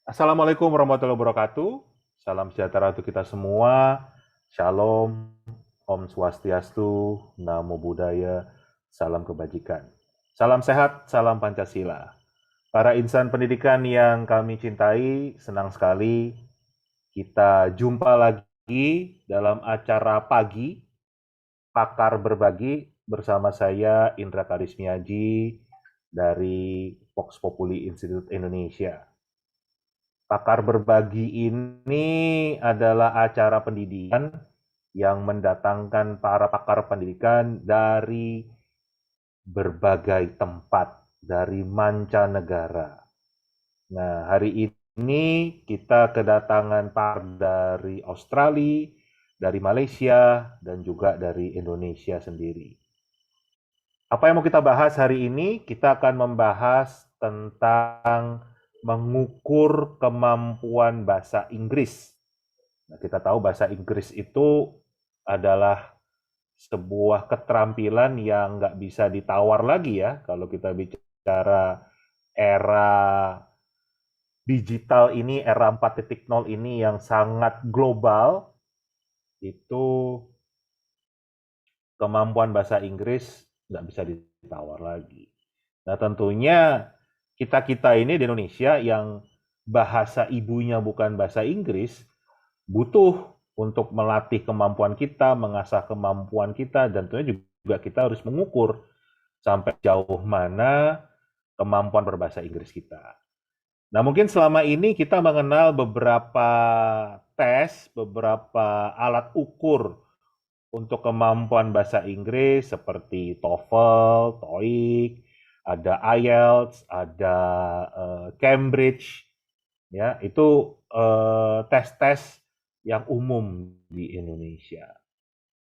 Assalamualaikum warahmatullahi wabarakatuh. Salam sejahtera untuk kita semua. Shalom, Om Swastiastu, Namo Buddhaya, salam kebajikan. Salam sehat, salam Pancasila. Para insan pendidikan yang kami cintai, senang sekali kita jumpa lagi dalam acara pagi, Pakar Berbagi, bersama saya Indra Karismiaji dari Populi Institute Indonesia. Pakar Berbagi ini adalah acara pendidikan yang mendatangkan para pakar pendidikan dari berbagai tempat, dari mancanegara. Nah, hari ini kita kedatangan pakar dari Australia, dari Malaysia, dan juga dari Indonesia sendiri. Apa yang mau kita bahas hari ini? Kita akan membahas tentang mengukur kemampuan bahasa Inggris. Nah, kita tahu bahasa Inggris itu adalah sebuah keterampilan yang nggak bisa ditawar lagi ya. Kalau kita bicara era digital ini, era 4.0 ini yang sangat global, itu kemampuan bahasa Inggris nggak bisa ditawar lagi. Nah, tentunya kita-kita ini di Indonesia yang bahasa ibunya bukan bahasa Inggris, butuh untuk melatih kemampuan kita, mengasah kemampuan kita, dan tentunya juga kita harus mengukur sampai jauh mana kemampuan berbahasa Inggris kita. Nah, mungkin selama ini kita mengenal beberapa tes, beberapa alat ukur untuk kemampuan bahasa Inggris seperti TOEFL, TOEIC, ada IELTS, ada Cambridge, ya itu tes-tes yang umum di Indonesia.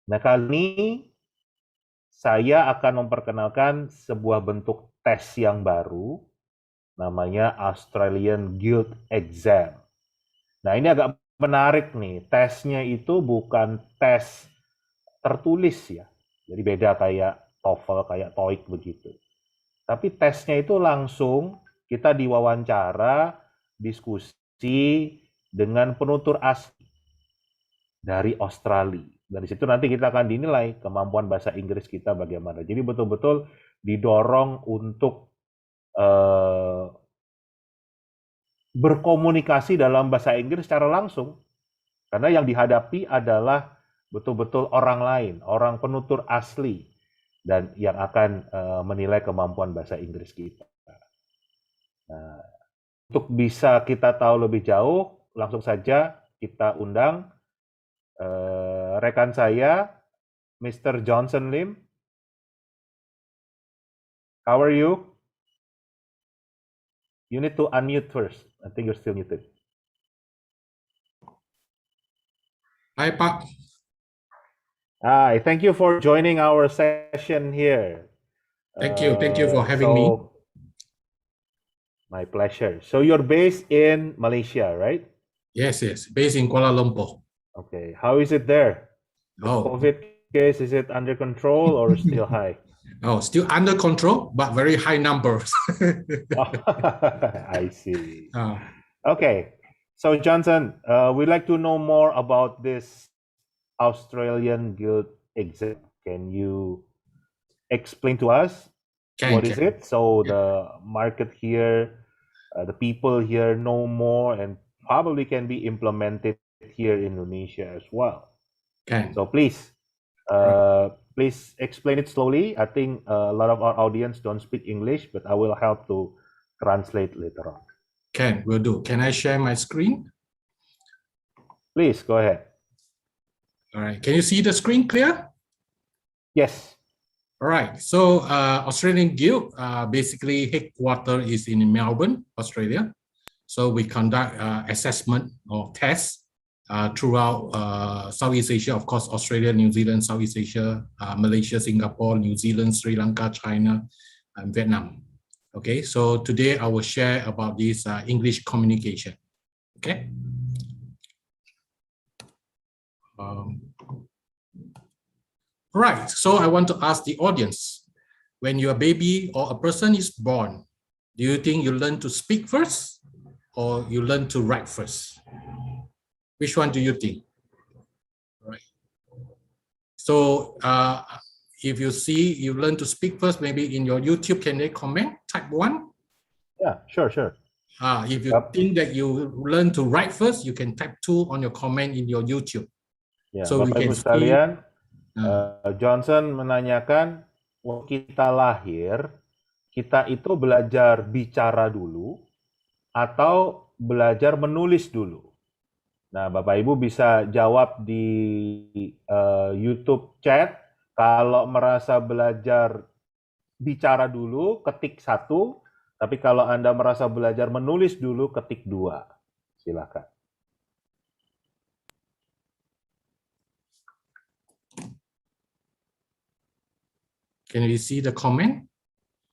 Nah, kali ini saya akan memperkenalkan sebuah bentuk tes yang baru, namanya Australian Guild Exam. Nah, ini agak menarik nih, tesnya itu bukan tes tertulis ya, jadi beda kayak TOEFL, kayak TOEIC begitu. Tapi tesnya itu langsung kita diwawancara, diskusi dengan penutur asli dari Australia. Dari situ nanti kita akan dinilai kemampuan bahasa Inggris kita bagaimana. Jadi betul-betul didorong untuk berkomunikasi dalam bahasa Inggris secara langsung. Karena yang dihadapi adalah betul-betul orang lain, orang penutur asli, dan yang akan menilai kemampuan bahasa Inggris kita. Nah, untuk bisa kita tahu lebih jauh, langsung saja kita undang rekan saya, Mr. Johnson Lim. How are you? You need to unmute first. I think you're still muted. Hi, Pak. Hi, thank you for joining our session here. Thank you for having me. My pleasure. So you're based in Malaysia, right? Yes, based in Kuala Lumpur. Okay, how is it there? The COVID case, is it under control or still high? Oh, still under control, but very high numbers. I see. Okay, so Johnson, we'd like to know more about this Australian Guild exam. Can you explain to us what is it? So the market here, the people here know more and probably can be implemented here in Indonesia as well. So please, please explain it slowly. I think a lot of our audience don't speak English, but I will help to translate later on. Will do. Can I share my screen? Please, go ahead. All right. Can you see the screen clear? Yes. All right. So Australian Guild, basically headquarters is in Melbourne, Australia. So we conduct assessment or tests throughout Southeast Asia, of course, Australia, New Zealand, Southeast Asia, Malaysia, Singapore, New Zealand, Sri Lanka, China, and Vietnam. Okay, so today I will share about this English communication. Okay. Right, so I want to ask the audience, when your baby or a person is born, do you think you learn to speak first or you learn to write first? Which one do you think? Right. So if you see you learn to speak first, maybe in your YouTube, can they comment? Type 1. Yeah, sure. If you think that you learn to write first, you can type 2 on your comment in your YouTube. Ya, So we Bapak can Ibu sekalian, see, Johnson menanyakan, waktu kita lahir, kita itu belajar bicara dulu atau belajar menulis dulu? Nah, Bapak Ibu bisa jawab di YouTube chat. Kalau merasa belajar bicara dulu, ketik 1. Tapi kalau Anda merasa belajar menulis dulu, ketik 2. Silakan. can we see the comment?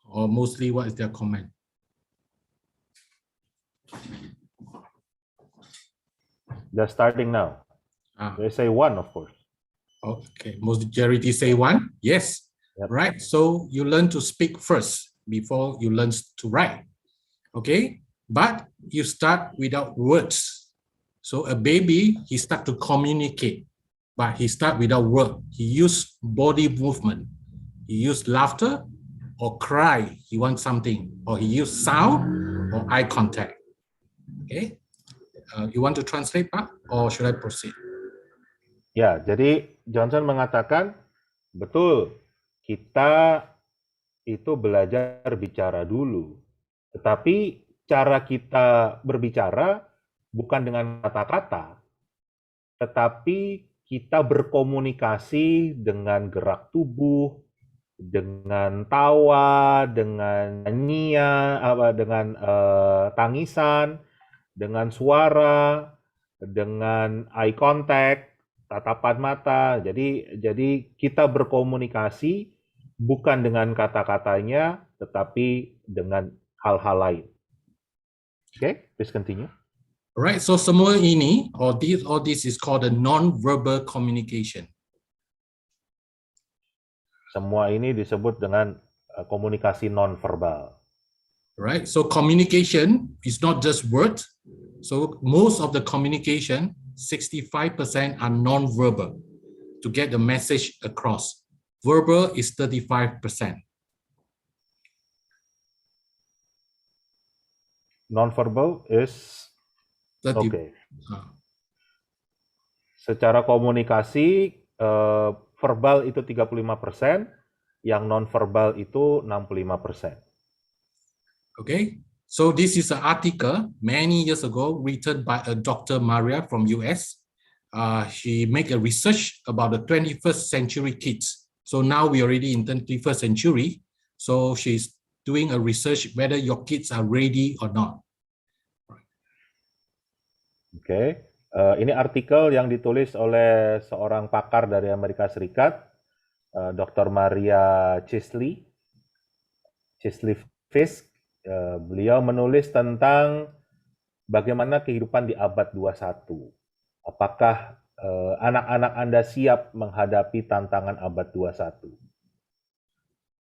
Or mostly what is their comment? Just starting now. They say 1, of course. Okay, majority say 1. Yes. Yep. Right. So you learn to speak first before you learn to write. Okay. But you start without words. So a baby, he start to communicate, but he start without word. He use body movement. He use laughter or cry. He wants something, or he use sound or eye contact. Okay. You want to translate, Pak, or should I proceed? Ya, jadi Johnson mengatakan, betul, kita itu belajar bicara dulu. Tetapi cara kita berbicara bukan dengan kata-kata, tetapi kita berkomunikasi dengan gerak tubuh, dengan tawa, dengan nyanyian, dengan tangisan, dengan suara, dengan eye contact, tatapan mata. Jadi kita berkomunikasi bukan dengan kata-katanya, tetapi dengan hal-hal lain. Okay, please continue. Alright, so semua ini, or this is called a non-verbal communication. Semua ini disebut dengan komunikasi non-verbal. Right, so communication is not just words. So most of the communication, 65% are non-verbal to get the message across. Verbal is 35%. Non-verbal is 30. okay. Secara komunikasi verbal itu 35%, yang non-verbal itu 65%. Okay, so this is an article many years ago written by a Dr. Maria from US. She make a research about the 21st century kids. So now we already in 21st century. So she's doing a research whether your kids are ready or not. Oke, ini artikel yang ditulis oleh seorang pakar dari Amerika Serikat, Dr. Maria Fisk. Beliau menulis tentang bagaimana kehidupan di abad 21. Apakah anak-anak Anda siap menghadapi tantangan abad 21?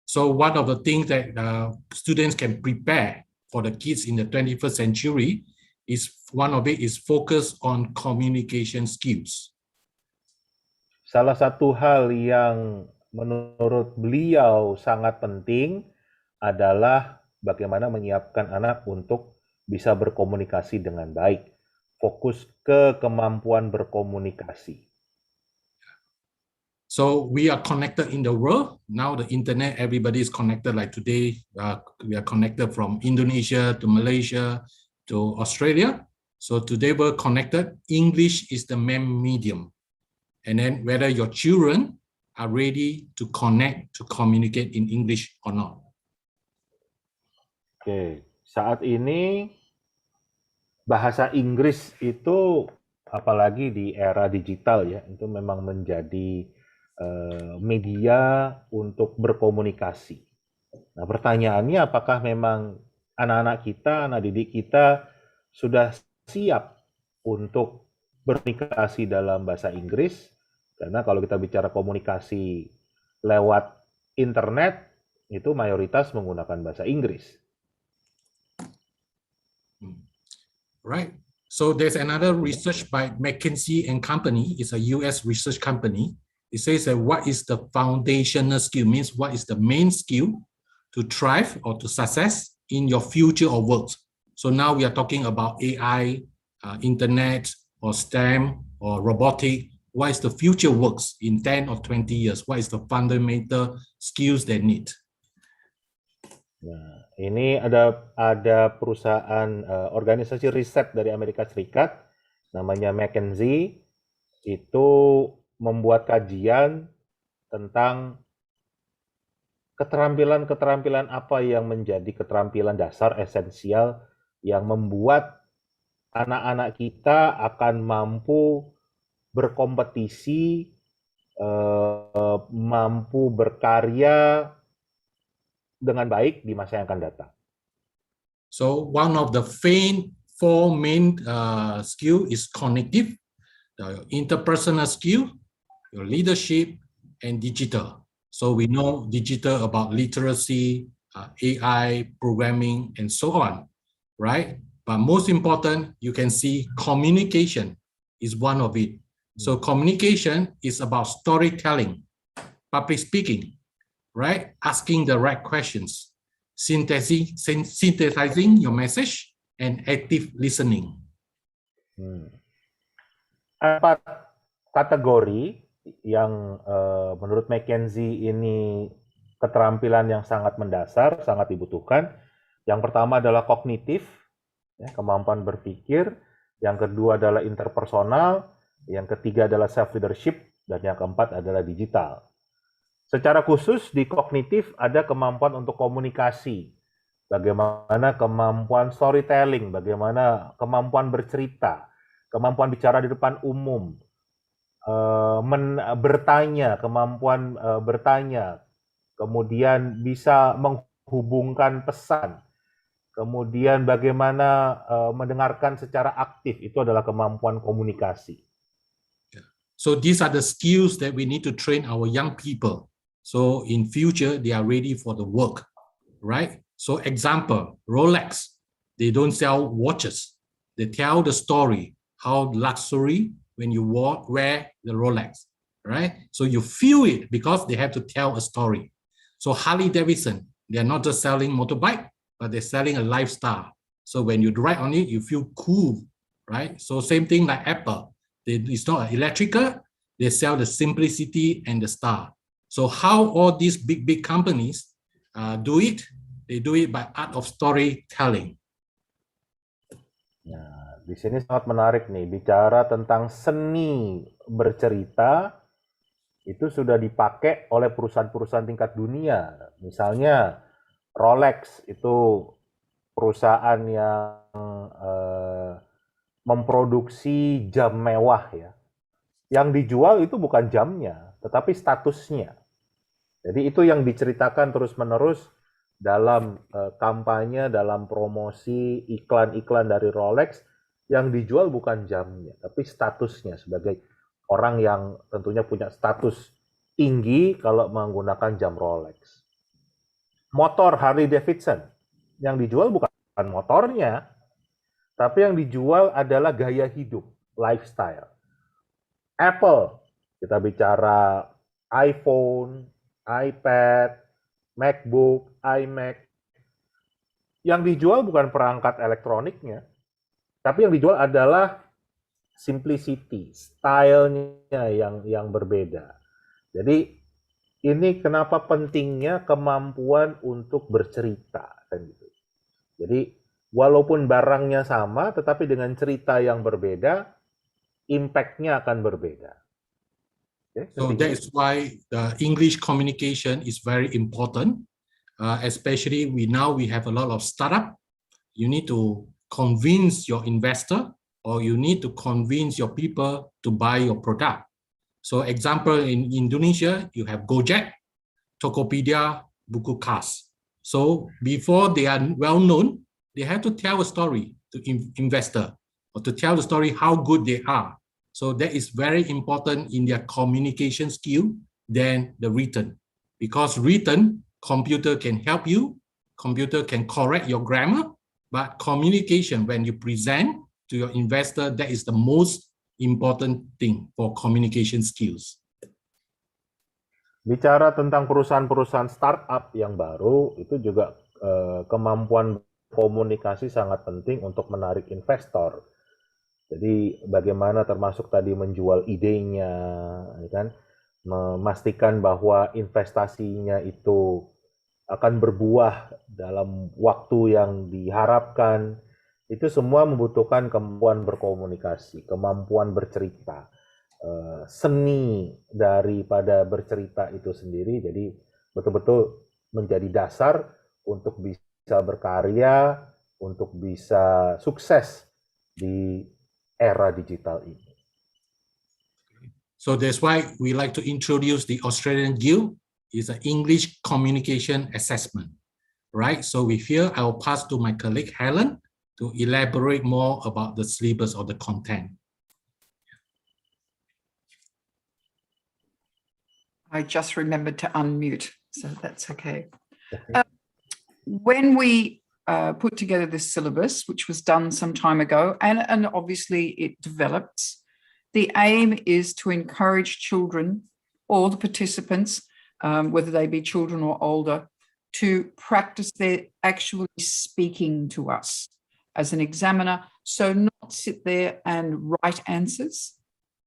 So one of the things that students can prepare for the kids in the 21st century is one of it is focus on communication skills. Salah satu hal yang menurut beliau sangat penting adalah bagaimana menyiapkan anak untuk bisa berkomunikasi dengan baik. Fokus ke kemampuan berkomunikasi. So we are connected in the world. Now the internet, everybody is connected. Like today, we are connected from Indonesia to Malaysia to Australia. So today we're connected. English is the main medium. And then whether your children are ready to connect, to communicate in English or not. Oke, saat ini bahasa Inggris itu apalagi di era digital ya, itu memang menjadi media untuk berkomunikasi. Nah, pertanyaannya apakah memang anak-anak kita, anak didik kita sudah siap untuk berkomunikasi dalam bahasa Inggris? Karena kalau kita bicara komunikasi lewat internet, itu mayoritas menggunakan bahasa Inggris. right? So there's another research by McKinsey and Company. It's a US research company. It says that what is the foundational skill, means what is the main skill to thrive or to success in your future of work. So now we are talking about AI, internet, or STEM, or robotic. What is the future works in 10 or 20 years? What is the fundamental skills they need? Nah, ini ada perusahaan organisasi riset dari Amerika Serikat namanya McKinsey, itu membuat kajian tentang keterampilan-keterampilan apa yang menjadi keterampilan dasar esensial yang membuat anak-anak kita akan mampu berkompetisi, mampu berkarya dengan baik di masa yang akan datang. So one of the four main skill is cognitive, the interpersonal skill, your leadership, and digital. So we know digital about literacy, AI, programming, and so on, right? But most important, you can see communication is one of it. So communication is about storytelling, public speaking, right? Asking the right questions, synthesizing your message, and active listening. 4 kategori yang menurut McKinsey ini keterampilan yang sangat mendasar, sangat dibutuhkan. Yang pertama adalah kognitif, ya, kemampuan berpikir. Yang kedua adalah interpersonal. Yang ketiga adalah self-leadership. Dan yang keempat adalah digital. Secara khusus di kognitif ada kemampuan untuk komunikasi, bagaimana kemampuan storytelling, bagaimana kemampuan bercerita, kemampuan bicara di depan umum, bertanya, kemampuan bertanya, kemudian bisa menghubungkan pesan, kemudian bagaimana mendengarkan secara aktif, itu adalah kemampuan komunikasi. So these are the skills that we need to train our young people. So in future, they are ready for the work, right? So example, Rolex, they don't sell watches. They tell the story, how luxury when you wear the Rolex, right? So you feel it because they have to tell a story. So Harley Davidson, they're not just selling motorbike, but they're selling a lifestyle. So when you ride on it, you feel cool, right? So same thing like Apple. It's not electrical, they sell the simplicity and the style. So how all these big companies do it? They do it by art of storytelling. Nah, di sini sangat menarik nih, bicara tentang seni bercerita, itu sudah dipakai oleh perusahaan-perusahaan tingkat dunia. Misalnya Rolex, itu perusahaan yang memproduksi jam mewah ya. Yang dijual itu bukan jamnya, tetapi statusnya. Jadi itu yang diceritakan terus-menerus dalam kampanye, dalam promosi, iklan-iklan dari Rolex. Yang dijual bukan jamnya, tapi statusnya sebagai orang yang tentunya punya status tinggi kalau menggunakan jam Rolex. Motor Harley Davidson, yang dijual bukan motornya, tapi yang dijual adalah gaya hidup, lifestyle. Apple, kita bicara iPhone, iPad, MacBook, iMac. Yang dijual bukan perangkat elektroniknya, tapi yang dijual adalah simplicity, stylenya yang berbeda. Jadi ini kenapa pentingnya kemampuan untuk bercerita, kan gitu. Jadi walaupun barangnya sama, tetapi dengan cerita yang berbeda, impact-nya akan berbeda. Okay, so that is why the English communication is very important, especially we have a lot of startup. You need to convince your investor or you need to convince your people to buy your product. So example in Indonesia, you have Gojek, Tokopedia, Buku Kas. So before they are well known, they have to tell a story to investor or to tell the story how good they are. So that is very important in their communication skill than the written. Because written, computer can help you, computer can correct your grammar, but communication, when you present, to your investor, that is the most important thing for communication skills. Bicara tentang perusahaan-perusahaan startup yang baru, itu juga kemampuan komunikasi sangat penting untuk menarik investor. Jadi bagaimana termasuk tadi menjual idenya, ya kan? Memastikan bahwa investasinya itu akan berbuah dalam waktu yang diharapkan. Itu semua membutuhkan kemampuan berkomunikasi, kemampuan bercerita, seni daripada bercerita itu sendiri. Jadi betul-betul menjadi dasar untuk bisa berkarya, untuk bisa sukses di era digital ini. So that's why we like to introduce the Australian Guild. It's an English communication assessment, right? So with here, I will pass to my colleague Helen to elaborate more about the syllabus or the content. I just remembered to unmute, so that's okay. When we put together this syllabus, which was done some time ago, and obviously it develops, the aim is to encourage children, all the participants, whether they be children or older, to practice their actually speaking to us as an examiner. So not sit there and write answers,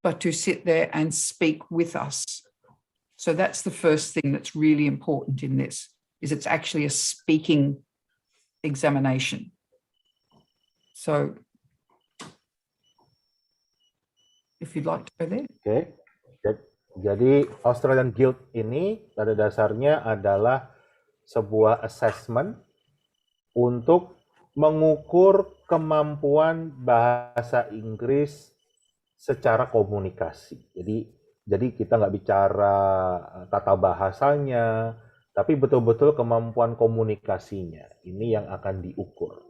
but to sit there and speak with us. So that's the first thing that's really important in this, is it's actually a speaking examination. So if you'd like to go there. Oke. Jadi Australian Guild ini pada dasarnya adalah sebuah assessment untuk mengukur kemampuan bahasa Inggris secara komunikasi. Jadi kita nggak bicara tata bahasanya, tapi betul-betul kemampuan komunikasinya. Ini yang akan diukur.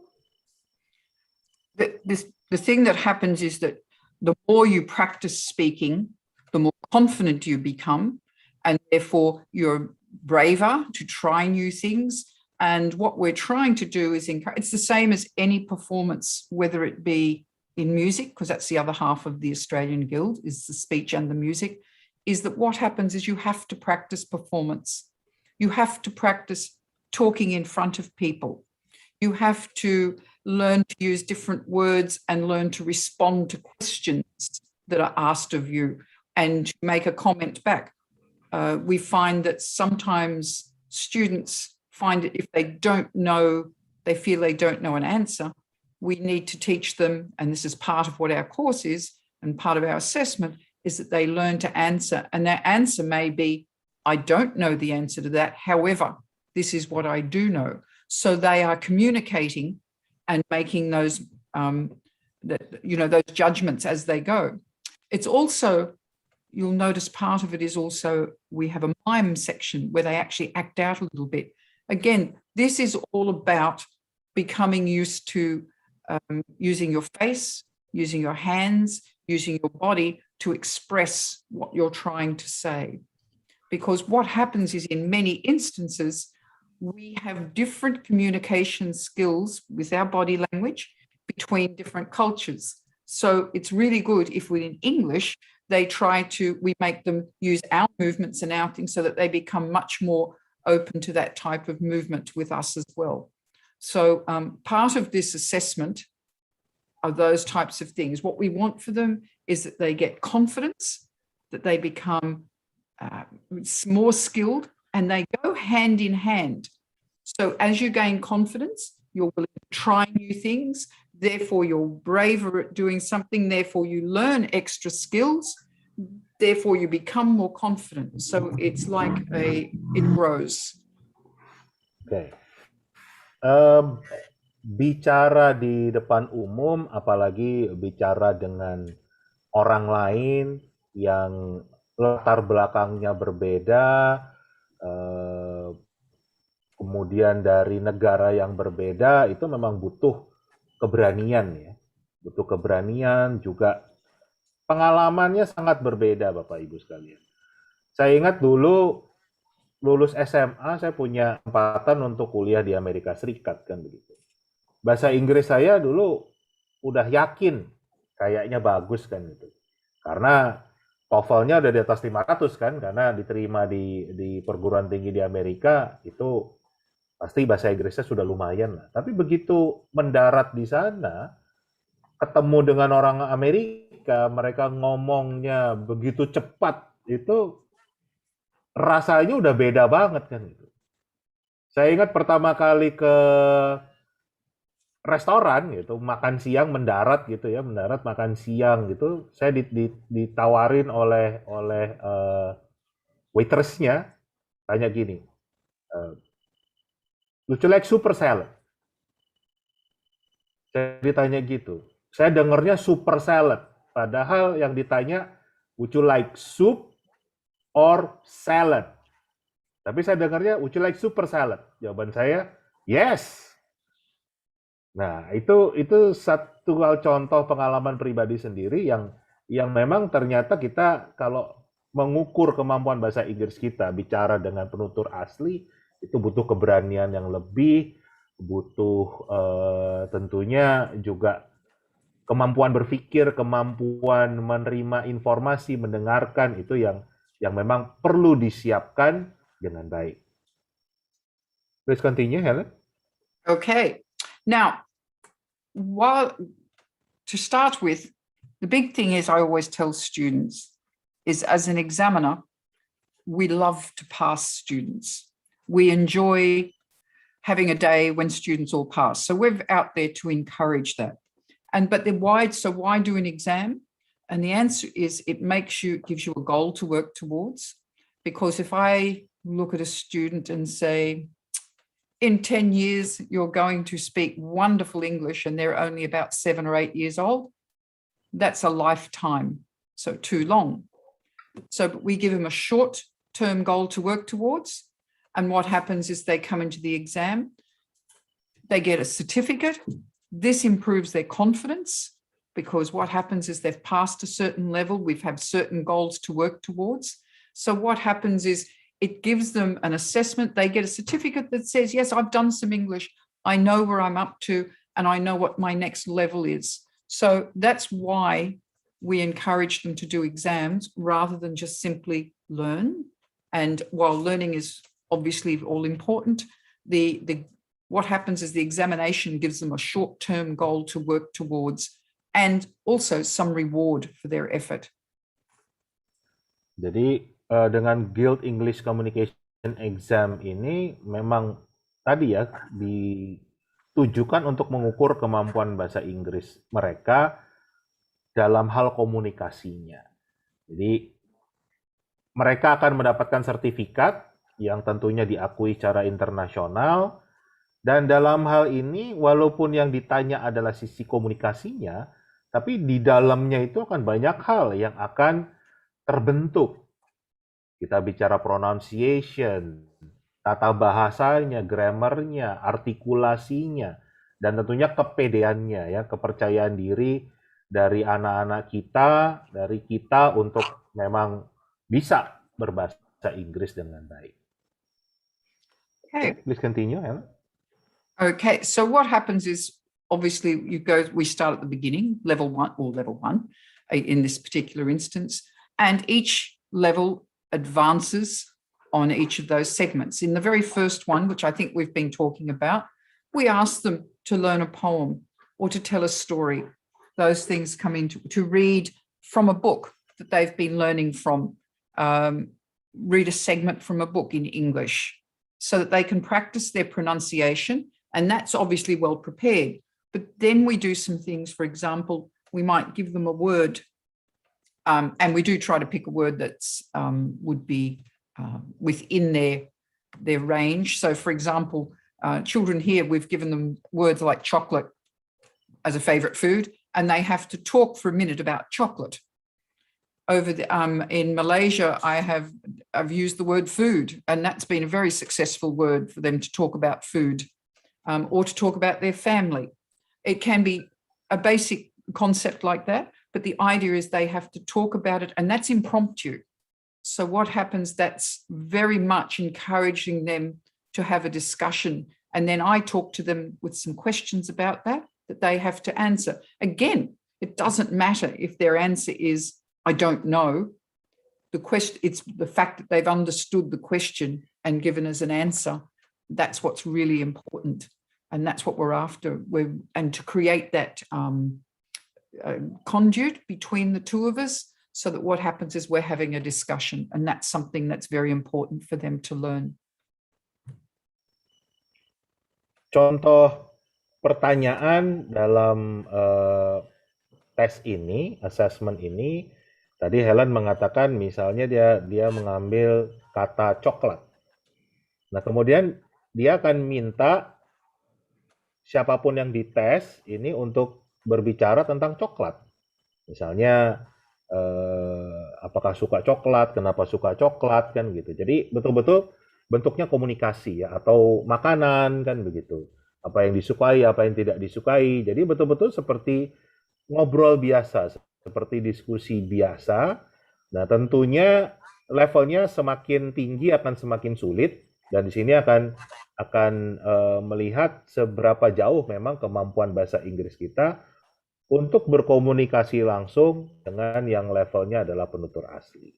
The thing that happens is that the more you practice speaking, the more confident you become, and therefore you're braver to try new things. And what we're trying to do is it's the same as any performance, whether it be in music, because that's the other half of the Australian Guild, is the speech and the music, is that what happens is you have to practice performance. You have to practice talking in front of people. You have to learn to use different words and learn to respond to questions that are asked of you and to make a comment back. We find that sometimes students find it, if they don't know, they feel they don't know an answer, we need to teach them, and this is part of what our course is and part of our assessment, is that they learn to answer. And their answer may be, I don't know the answer to that. However, this is what I do know. So they are communicating and making those, those judgments as they go. It's also, you'll notice part of it is also, we have a mime section where they actually act out a little bit. Again, this is all about becoming used to using your face, using your hands, using your body to express what you're trying to say. Because what happens is, in many instances, we have different communication skills with our body language between different cultures. So it's really good if in English, we make them use our movements and our things so that they become much more open to that type of movement with us as well. So part of this assessment are those types of things. What we want for them is that they get confidence, that they become more skilled, and they go hand in hand. So as you gain confidence, you're willing to try new things, therefore you're braver at doing something, therefore you learn extra skills, therefore you become more confident. So it's like it grows. Oke. Bicara di depan umum, apalagi bicara dengan orang lain yang latar belakangnya berbeda, kemudian dari negara yang berbeda, itu memang butuh keberanian ya. Butuh keberanian, juga pengalamannya sangat berbeda Bapak Ibu sekalian. Saya ingat dulu lulus SMA, saya punya kesempatan untuk kuliah di Amerika Serikat kan begitu. Bahasa Inggris saya dulu udah yakin kayaknya bagus kan gitu. Karena TOEFL-nya udah di atas 500 kan, karena diterima di perguruan tinggi di Amerika, itu pasti bahasa Inggrisnya sudah lumayan lah. Tapi begitu mendarat di sana, ketemu dengan orang Amerika, mereka ngomongnya begitu cepat, itu rasanya udah beda banget kan gitu. Saya ingat pertama kali ke restoran gitu, makan siang mendarat gitu ya, mendarat makan siang gitu, saya ditawarin oleh waitersnya, tanya gini, would you like super salad? Saya ditanya gitu, saya dengernya super salad, padahal yang ditanya would you like soup or salad? Tapi saya dengarnya would you like super salad? Jawaban saya yes. Nah, itu satu hal contoh pengalaman pribadi sendiri yang memang ternyata kita kalau mengukur kemampuan bahasa Inggris kita bicara dengan penutur asli itu butuh keberanian yang lebih, butuh tentunya juga kemampuan berpikir, kemampuan menerima informasi, mendengarkan itu yang memang perlu disiapkan dengan baik. Please continue, Helen. Okay. Now, to start with, the big thing is I always tell students is as an examiner, we love to pass students. We enjoy having a day when students all pass. So we're out there to encourage that. But why do an exam? And the answer is it gives you a goal to work towards. Because if I look at a student and say, in 10 years, you're going to speak wonderful English and they're only about 7 or 8 years old, that's a lifetime, so too long. So we give them a short-term goal to work towards. And what happens is they come into the exam, they get a certificate. This improves their confidence because what happens is they've passed a certain level. We've had certain goals to work towards. So what happens is it gives them an assessment. They get a certificate that says, yes, I've done some English. I know where I'm up to, and I know what my next level is. So that's why we encourage them to do exams rather than just simply learn. And while learning is obviously all important, what happens is the examination gives them a short-term goal to work towards and also some reward for their effort. Jadi dengan Guild English Communication Exam ini memang tadi ya ditujukan untuk mengukur kemampuan bahasa Inggris mereka dalam hal komunikasinya. Jadi mereka akan mendapatkan sertifikat yang tentunya diakui secara internasional, dan dalam hal ini walaupun yang ditanya adalah sisi komunikasinya, tapi di dalamnya itu akan banyak hal yang akan terbentuk. Kita bicara pronunciation, tata bahasanya, grammarnya, artikulasinya, dan tentunya kepedeannya, ya, kepercayaan diri dari anak-anak kita, dari kita untuk memang bisa berbahasa Inggris dengan baik. Okay. Please continue, Helen. Okay, so what happens is obviously we start at the beginning, level one in this particular instance, and each level advances on each of those segments. In the very first one, which I think we've been talking about, we ask them to learn a poem or to tell a story. Those things come into to read from a book that they've been learning from, read a segment from a book in English so that they can practice their pronunciation, and that's obviously well prepared. But then we do some things, for example, we might give them a word, and we do try to pick a word that's would be within their range. So, for example, children here, we've given them words like chocolate as a favorite food, and they have to talk for a minute about chocolate. In Malaysia, I've used the word food, and that's been a very successful word for them to talk about food, or to talk about their family. It can be a basic concept like that, but the idea is they have to talk about it, and that's impromptu. So what happens, that's very much encouraging them to have a discussion. And then I talk to them with some questions about that. that they have to answer. Again, it doesn't matter if their answer is, I don't know. The question, it's the fact that they've understood the question and given us an answer. That's what's really important. And that's what we're after. And to create that conduit between the two of us, so that what happens is we're having a discussion, and that's something that's very important for them to learn. Contoh pertanyaan dalam tes ini, assessment ini, tadi Helen mengatakan misalnya dia mengambil kata coklat. Nah, kemudian dia akan minta siapapun yang dites ini untuk berbicara tentang coklat. Misalnya apakah suka coklat, kenapa suka coklat, kan gitu. Jadi betul-betul bentuknya komunikasi ya, atau makanan kan begitu. Apa yang disukai, apa yang tidak disukai. Jadi betul-betul seperti ngobrol biasa, seperti diskusi biasa. Nah, tentunya levelnya semakin tinggi akan semakin sulit, dan di sini akan melihat seberapa jauh memang kemampuan bahasa Inggris kita untuk berkomunikasi langsung dengan yang levelnya adalah penutur asli.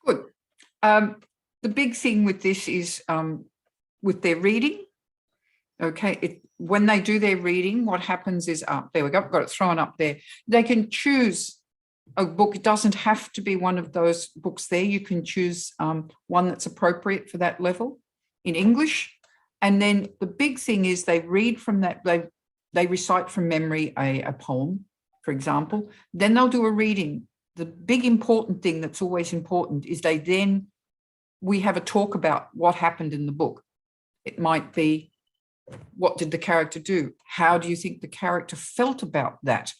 Good. The big thing with this is with their reading. Okay, when they do their reading, what happens is, there we go, got it thrown up there. They can choose a book. It doesn't have to be one of those books there. You can choose one that's appropriate for that level in English. And then the big thing is they read from that, they recite from memory a poem, for example. Then they'll do a reading. The big important thing that's always important is we have a talk about what happened in the book. It might be, what did the character do? How do you think the character felt about that?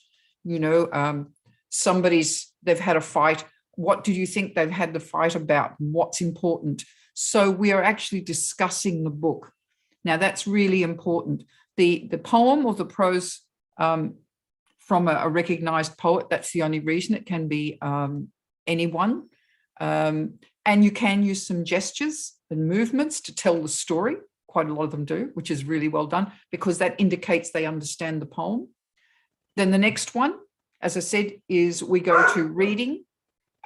You know, they've had a fight. What do you think they've had the fight about? What's important? So we are actually discussing the book. Now that's really important. The poem or the prose from a recognized poet, that's the only reason. It can be anyone. And you can use some gestures and movements to tell the story. Quite a lot of them do, which is really well done, because that indicates they understand the poem. Then the next one, as I said, is we go to reading.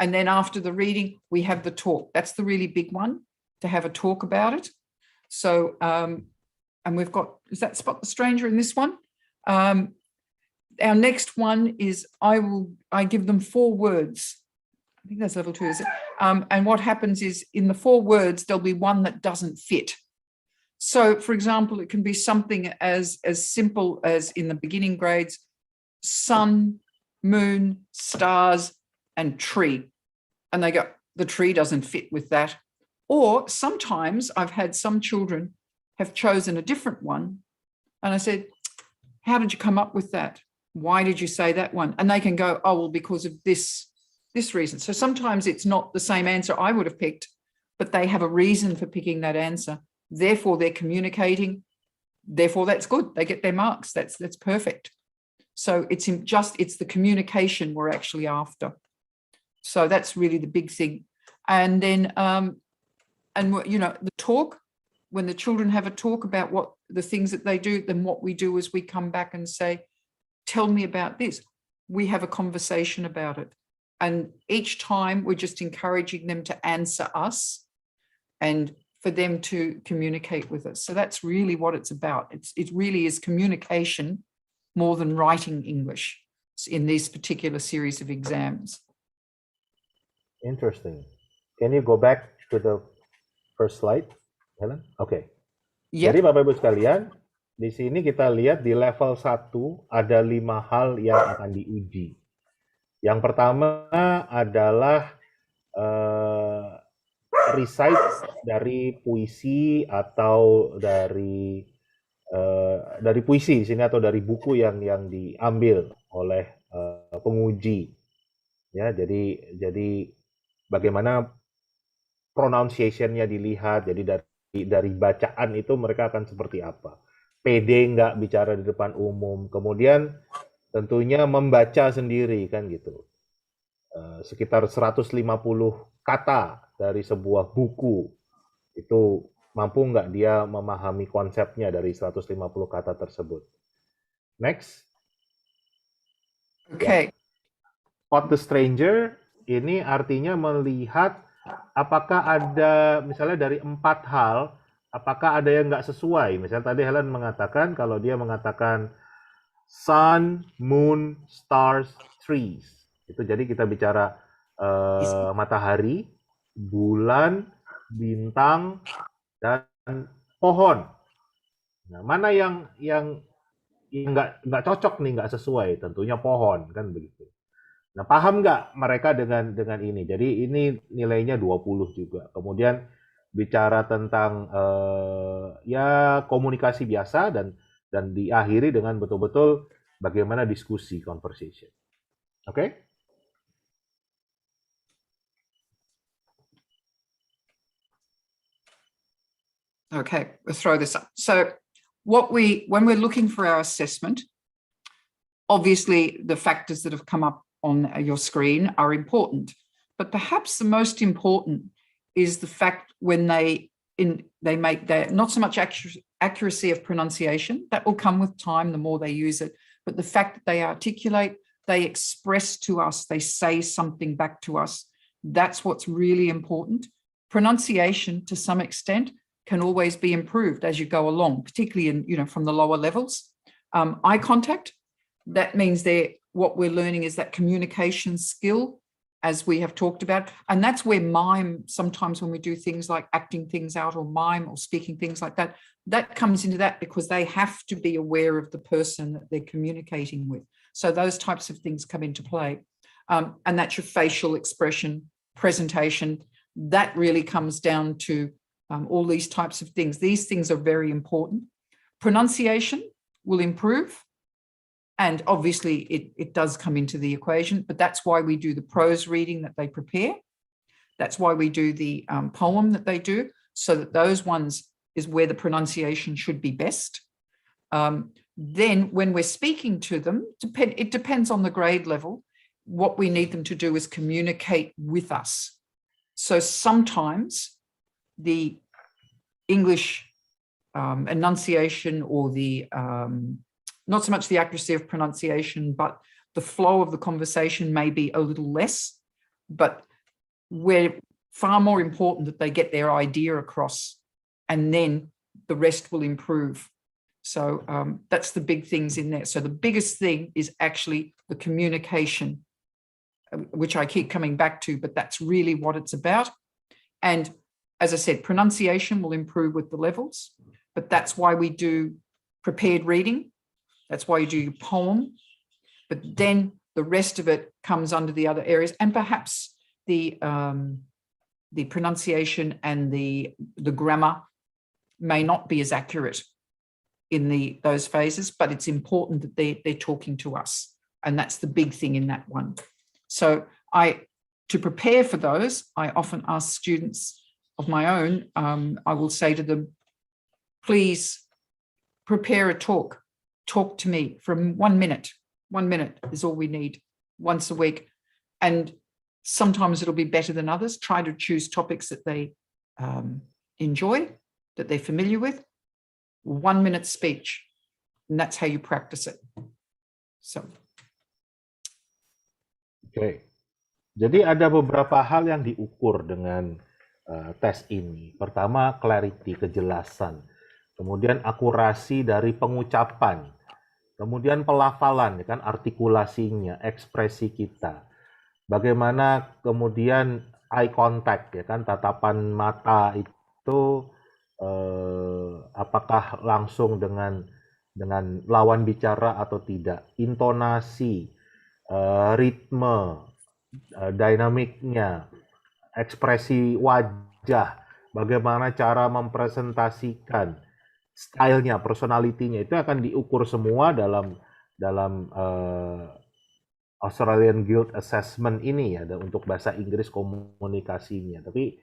And then after the reading, we have the talk. That's the really big one, to have a talk about it. So, and we've got, is that Spot the Stranger in this one? Our next one is I give them 4 words. I think that's level 2, is it? And what happens is in the 4 words, there'll be one that doesn't fit. So, for example, it can be something as simple as in the beginning grades, sun, moon, stars, and tree. And they go, the tree doesn't fit with that. Or sometimes I've had some children have chosen a different one. And I said, how did you come up with that? Why did you say that one? And they can go, oh, well, because of this reason. So sometimes it's not the same answer I would have picked, but they have a reason for picking that answer. Therefore, they're communicating. Therefore, that's good. They get their marks. That's perfect. So it's the communication we're actually after. So that's really the big thing. And then, you know, the talk, when the children have a talk about what the things that they do, then what we do is we come back and say, tell me about this. We have a conversation about it. And each time we're just encouraging them to answer us and for them to communicate with us. So that's really what it's about. It really is communication more than writing English in this particular series of exams. Interesting. Can you go back to the first slide, Helen? Oke. Yep. Jadi Bapak Ibu sekalian, di sini kita lihat di level 1 ada 5 hal yang akan diuji. Yang pertama adalah recite dari puisi atau dari puisi di sini atau dari buku yang diambil oleh penguji. Ya, jadi bagaimana pronunciation-nya dilihat. Jadi dari bacaan itu mereka akan seperti apa. Pede nggak bicara di depan umum. Kemudian tentunya membaca sendiri kan gitu. Sekitar 150 kata dari sebuah buku itu mampu nggak dia memahami konsepnya dari 150 kata tersebut. Next. Okay. Spot the stranger ini artinya melihat apakah ada, misalnya dari 4 hal, apakah ada yang nggak sesuai. Misalnya tadi Helen mengatakan, kalau dia mengatakan sun, moon, stars, trees. Itu jadi kita bicara matahari, bulan, bintang, dan pohon. Nah, mana yang nggak cocok nih, nggak sesuai? Tentunya pohon, kan begitu. Nah, paham nggak mereka dengan ini? Jadi ini nilainya 20 juga. Kemudian bicara tentang ya komunikasi biasa dan diakhiri dengan betul-betul bagaimana diskusi, conversation. Oke? Okay, we'll throw this up. So when we're looking for our assessment, obviously the factors that have come up on your screen are important, but perhaps the most important is the fact when they make their, not so much accuracy of pronunciation, that will come with time, the more they use it, but the fact that they articulate, they express to us, they say something back to us. That's what's really important. Pronunciation, to some extent, can always be improved as you go along, particularly in, from the lower levels. Eye contact, that means what we're learning is that communication skill, as we have talked about. And that's where mime, sometimes when we do things like acting things out or mime or speaking things like that, that comes into that because they have to be aware of the person that they're communicating with. So those types of things come into play. And that's your facial expression, presentation. That really comes down to all these types of things. These things are very important. Pronunciation will improve. And obviously it does come into the equation, but that's why we do the prose reading that they prepare. That's why we do the poem that they do, so that those ones is where the pronunciation should be best. Then when we're speaking to them, it depends on the grade level. What we need them to do is communicate with us. So sometimes the English enunciation or the not so much the accuracy of pronunciation, but the flow of the conversation may be a little less, but we're far more important that they get their idea across, and then the rest will improve. So that's the big things in there. So the biggest thing is actually the communication, which I keep coming back to, but that's really what it's about. And as I said, pronunciation will improve with the levels, but that's why we do prepared reading. That's why you do your poem, but then the rest of it comes under the other areas, and perhaps the pronunciation and the grammar may not be as accurate in those phases, but it's important that they're talking to us, and that's the big thing in that one. So to prepare for those, I often ask students of my own, I will say to them, please prepare a talk. Talk to me for 1 minute. 1 minute is all we need, once a week. And sometimes it'll be better than others. Try to choose topics that they enjoy, that they're familiar with. 1 minute speech, and that's how you practice it. So. Oke. Jadi ada beberapa hal yang diukur dengan tes ini. Pertama, clarity, kejelasan. Kemudian akurasi dari pengucapan. Kemudian pelafalan, kan, artikulasinya, ekspresi kita. Bagaimana kemudian eye contact, ya kan, tatapan mata itu apakah langsung dengan lawan bicara atau tidak. Intonasi, ritme, dinamiknya, ekspresi wajah, bagaimana cara mempresentasikan, stylenya, personality-nya, itu akan diukur semua dalam Australian Guild Assessment ini ya, untuk bahasa Inggris komunikasinya. Tapi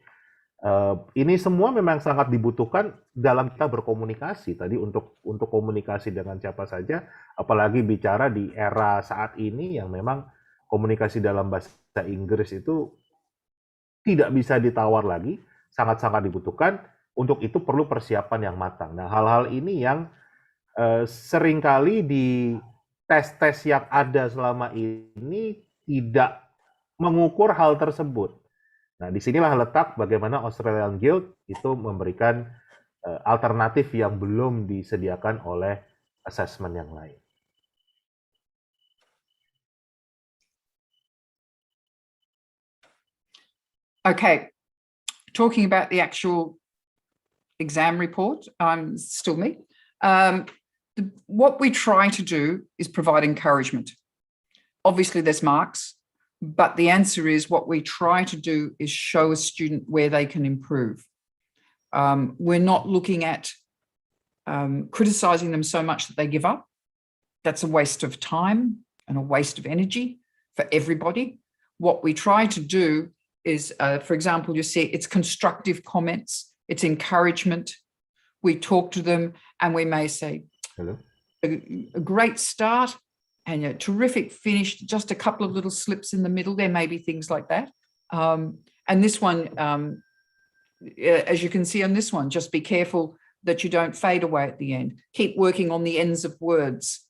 ini semua memang sangat dibutuhkan dalam kita berkomunikasi tadi, untuk komunikasi dengan siapa saja, apalagi bicara di era saat ini yang memang komunikasi dalam bahasa Inggris itu tidak bisa ditawar lagi, sangat-sangat dibutuhkan. untuk itu perlu persiapan yang matang. Nah, hal-hal ini yang seringkali di tes-tes yang ada selama ini tidak mengukur hal tersebut. Nah, disinilah letak bagaimana Australian Guild itu memberikan alternatif yang belum disediakan oleh assessment yang lain. Okay, talking about the actual exam report, still me. What we try to do is provide encouragement. Obviously, there's marks, but the answer is what we try to do is show a student where they can improve. We're not looking at criticizing them so much that they give up. That's a waste of time and a waste of energy for everybody. What we try to do is, for example, you see it's constructive comments, it's encouragement. We talk to them and we may say, hello, a great start and a terrific finish, just a couple of little slips in the middle. There may be things like that. And this one, as you can see on this one, just be careful that you don't fade away at the end. Keep working on the ends of words.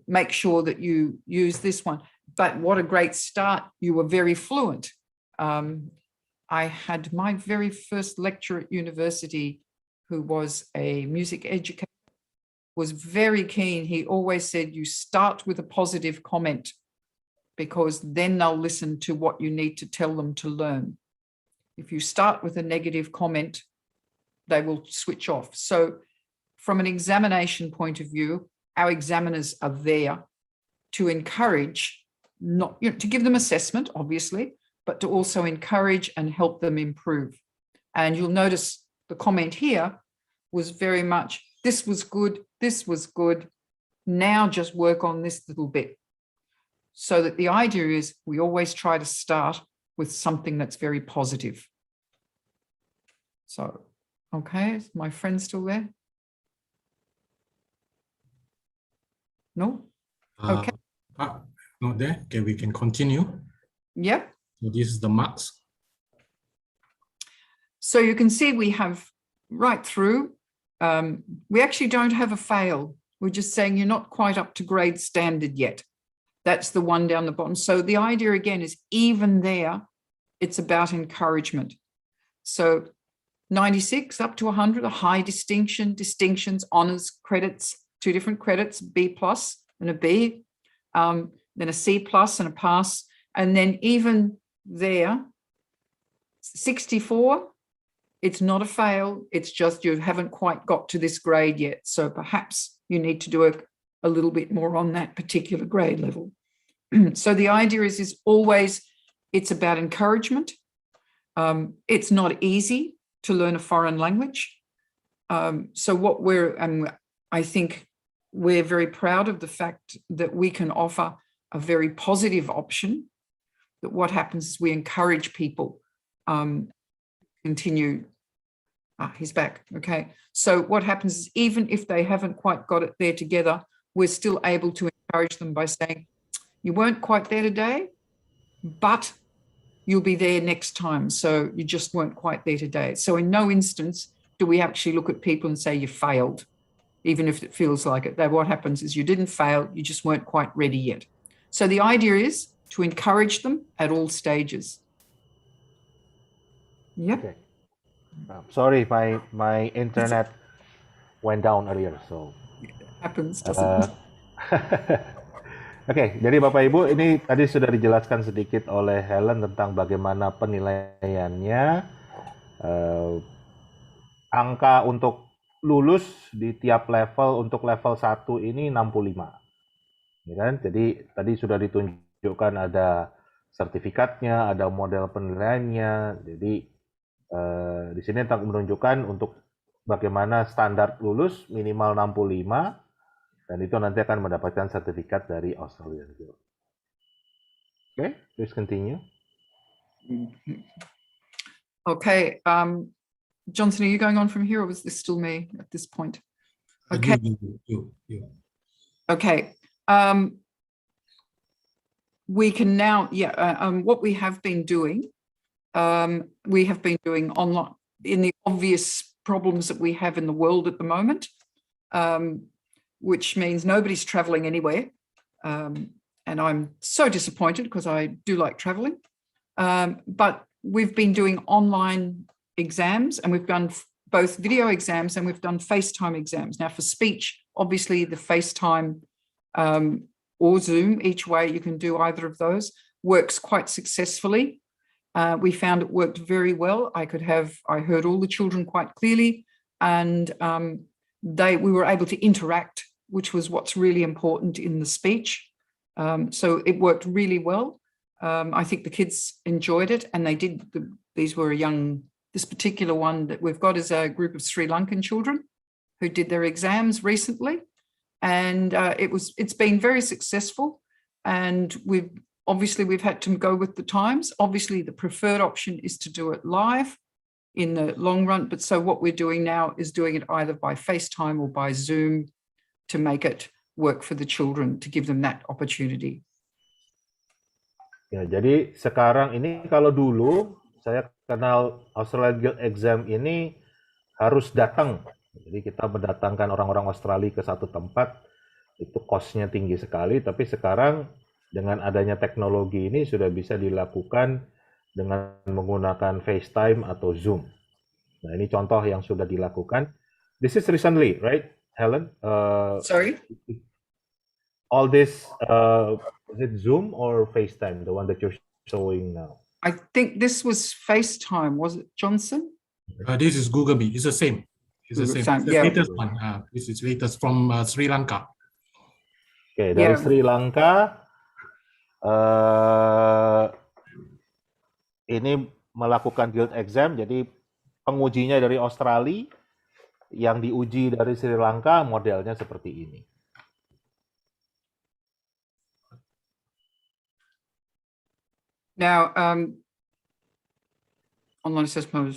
Make sure that you use this one. But what a great start. You were very fluent. I had my very first lecturer at university who was a music educator, was very keen. He always said, you start with a positive comment because then they'll listen to what you need to tell them to learn. If you start with a negative comment, they will switch off. So from an examination point of view, our examiners are there to encourage, not to give them assessment, obviously, but to also encourage and help them improve. And you'll notice the comment here was very much, this was good, now just work on this little bit. So that the idea is we always try to start with something that's very positive. So, okay, is my friend still there? No? Okay. Not there. Okay, we can continue. Yep. So this is the marks. So you can see we have right through, we actually don't have a fail. We're just saying you're not quite up to grade standard yet. That's the one down the bottom. So the idea again is even there, it's about encouragement. So 96 up to 100, a high distinction, distinctions, honors, credits, 2 different credits, B plus and a B, then a C plus and a pass. And then even there, 64, it's not a fail. It's just you haven't quite got to this grade yet. So perhaps you need to do a little bit more on that particular grade level. So the idea is always, it's about encouragement. It's not easy to learn a foreign language. So what I think we're very proud of the fact that we can offer a very positive option, that what happens is we encourage people continue. He's back. Okay. So what happens is even if they haven't quite got it there together, we're still able to encourage them by saying, you weren't quite there today, but you'll be there next time. So you just weren't quite there today. So in no instance do we actually look at people and say you failed, even if it feels like it. That what happens is you didn't fail, you just weren't quite ready yet. So the idea is to encourage them at all stages. Yep. Okay. Sorry, my internet went down earlier, so it happens, doesn't it? Oke, jadi Bapak Ibu, ini tadi sudah dijelaskan sedikit oleh Helen tentang bagaimana penilaiannya. Angka untuk lulus di tiap level, untuk level 1 ini 65. Ya kan? Jadi tadi sudah ditunjukkan ada sertifikatnya, ada model penilaiannya. Jadi di sini menunjukkan untuk bagaimana standar lulus minimal 65. Dan itu nanti akan mendapatkan sertifikat dari Australian Guild. Okay, please continue. Okay, Johnson, are you going on from here, or was this still me at this point? Okay. You. Okay. We can now, what we have been doing online. in the obvious problems that we have in the world at the moment, which means nobody's traveling anywhere. And I'm so disappointed because I do like traveling. But we've been doing online exams, and we've done both video exams and we've done FaceTime exams. Now for speech, obviously the FaceTime or Zoom, each way you can do either of those, works quite successfully. We found it worked very well. I heard all the children quite clearly, and we were able to interact, which was what's really important in the speech. So it worked really well. I think the kids enjoyed it, and they did. This particular one that we've got is a group of Sri Lankan children who did their exams recently, and it's been very successful. And we've had to go with the times. Obviously, the preferred option is to do it live in the long run. But so what we're doing now is doing it either by FaceTime or by Zoom to make it work for the children, to give them that opportunity. Ya, jadi sekarang ini kalau dulu saya kenal Australian Guild Exam ini harus datang. Jadi kita mendatangkan orang-orang Australia ke satu tempat, itu cost-nya tinggi sekali. Tapi sekarang dengan adanya teknologi ini sudah bisa dilakukan dengan menggunakan FaceTime atau Zoom. Nah, ini contoh yang sudah dilakukan. This is recently, right, Helen? Sorry? All this, is it Zoom or FaceTime, the one that you're showing now? I think this was FaceTime, was it, Johnson? This is Google Meet. It's the same. It's the same. The Yeah. latest one. This is latest from Sri Lanka. Oke, dari Yeah. Sri Lanka, ini melakukan guild exam, jadi pengujinya dari Australia, yang diuji dari Sri Lanka, modelnya seperti ini. Now, online assessment,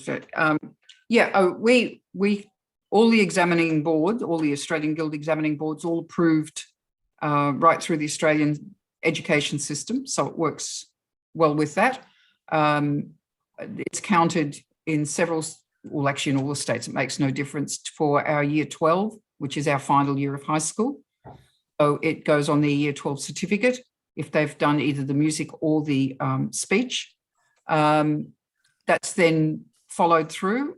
we all the examining board, all the Australian Guild examining boards, all approved right through the Australian education system, so it works well with that. It's counted in actually in all the states. It makes no difference for our year 12, which is our final year of high school. So it goes on their year 12 certificate if they've done either the music or the speech. That's then followed through.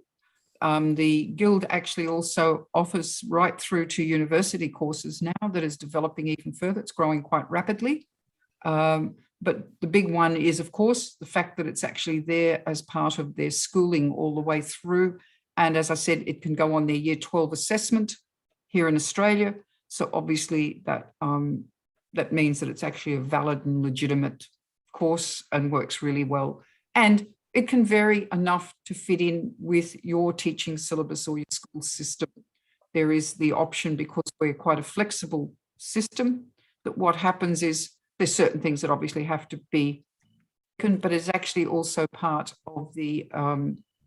The Guild actually also offers right through to university courses now that is developing even further. It's growing quite rapidly. But the big one is, of course, the fact that it's actually there as part of their schooling all the way through. And as I said, it can go on their year 12 assessment here in Australia. So obviously that means that it's actually a valid and legitimate course and works really well. And it can vary enough to fit in with your teaching syllabus or your school system. There is the option, because we're quite a flexible system, that what happens is there's certain things that obviously have to be taken, but it's actually also part of the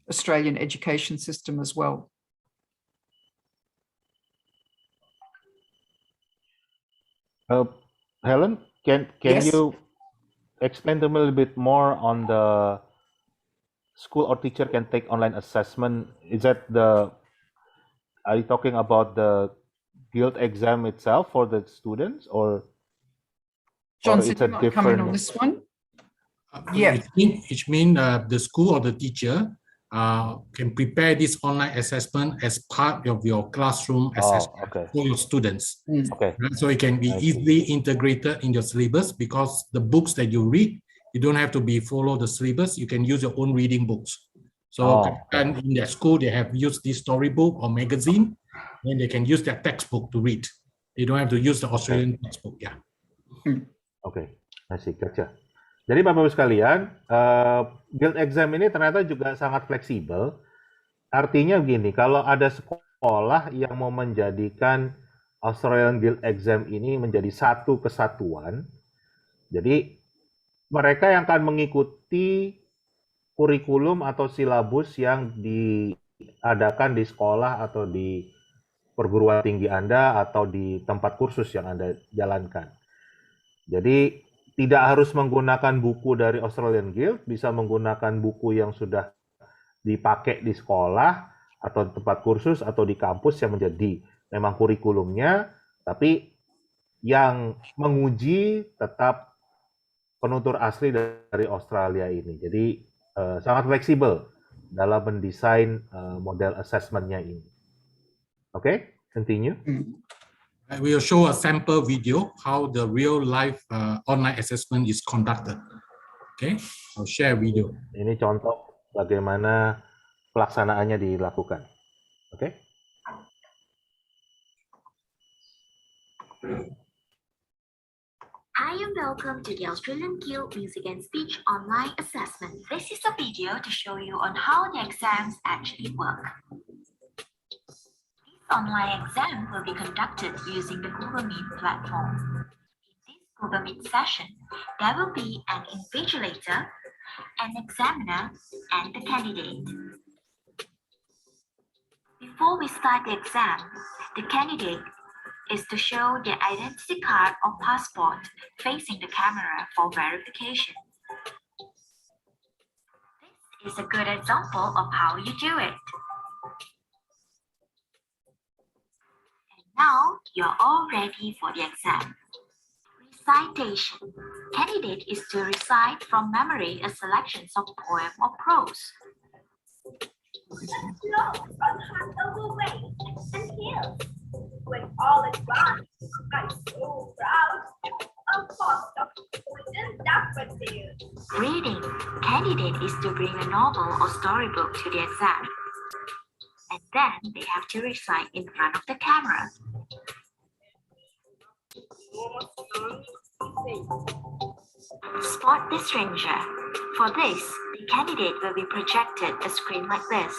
Australian education system as well. Helen, can Yes. you explain to me a little bit more on the school or teacher can take online assessment? Are you talking about the guild exam itself for the students, or Johnson, it's a you might come in on different? this one. Yeah. It means the school or the teacher can prepare this online assessment as part of your classroom assessment okay. for your students. Okay. Right? So it can be I see. easily integrated in your syllabus, because the books that you read, you don't have to follow the syllabus. You can use your own reading books. So and in their school, they have used this storybook or magazine, and they can use their textbook to read. You don't have to use the Australian textbook. Yeah. Oke, asik, gotcha. Jadi Bapak-Ibu sekalian, guild exam ini ternyata juga sangat fleksibel. Artinya begini, kalau ada sekolah yang mau menjadikan Australian Guild Exam ini menjadi satu kesatuan, jadi mereka yang akan mengikuti kurikulum atau silabus yang diadakan di sekolah atau di perguruan tinggi Anda atau di tempat kursus yang Anda jalankan. Jadi tidak harus menggunakan buku dari Australian Guild, bisa menggunakan buku yang sudah dipakai di sekolah atau tempat kursus atau di kampus yang menjadi memang kurikulumnya, tapi yang menguji tetap penutur asli dari Australia ini. Jadi sangat fleksibel dalam mendesain model assessment-nya ini. Oke, continue. I will show a sample video how the real life online assessment is conducted. Okay, I'll share video. Ini contoh bagaimana pelaksanaannya dilakukan. Oke. Hi and welcome to the Australian Guild Music and Speech Online Assessment. This is a video to show you on how the exams actually work. This online exam will be conducted using the Google Meet platform. In this Google Meet session, there will be an invigilator, an examiner, and the candidate. Before we start the exam, the candidate is to show their identity card or passport facing the camera for verification. This is a good example of how you do it. And now you're all ready for the exam. Recitation. Candidate is to recite from memory a selection of poem or prose. When all is gone, I'm so proud of cost of daffodils. Reading. Candidate is to bring a novel or storybook to the exam. And then they have to recite in front of the camera. Spot the stranger. For this, the candidate will be projected a screen like this,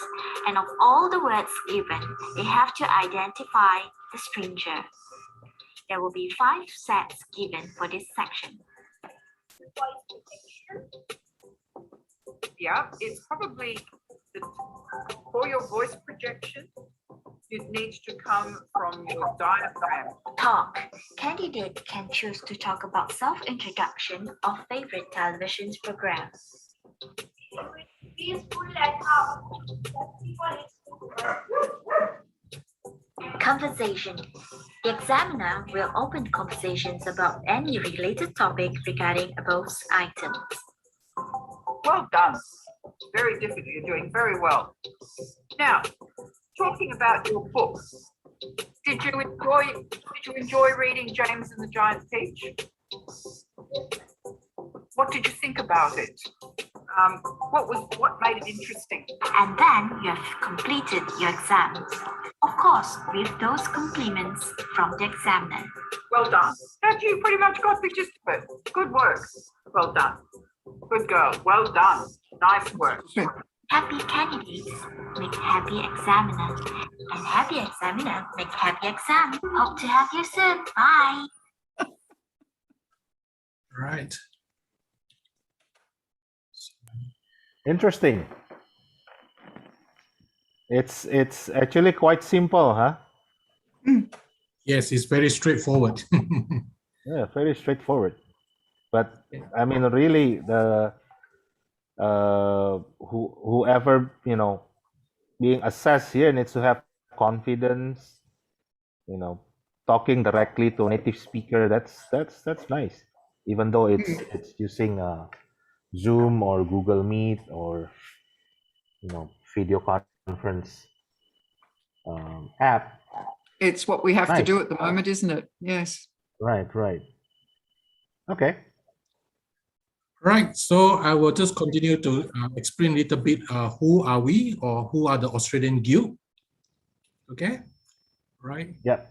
and of all the words given, they have to identify the stranger. There will be 5 sets given for this section. Yeah, it's probably for your voice projection, it needs to come from your diaphragm. Talk. Candidate can choose to talk about self-introduction or favorite television programs. Peaceful and how Conversation. The examiner will open conversations about any related topic regarding both items. Well done. Very difficult. You're doing very well. Now, talking about your book, did you enjoy reading James and the Giant Peach? What did you think about it? What made it interesting? And then you have completed your exams. Of course, with those compliments from the examiner. Well done. That you pretty much got the gist of it. Good work. Well done. Good girl. Well done. Nice work. Happy candidates make happy examiner, and happy examiner make happy exam. Hope to have you soon. Bye. Right. Interesting. It's actually quite simple, huh? Yes, it's very straightforward. Yeah, very straightforward. But I mean, really, the whoever being assessed here needs to have confidence. Talking directly to a native speaker. That's nice. Even though it's using Zoom or Google Meet or video conference app. It's what we have to Nice. do at the moment, isn't it? Yes. Right. Okay. Right, so I will just continue to explain a little bit who are we or who are the Australian Guild. Okay, right. Yeah.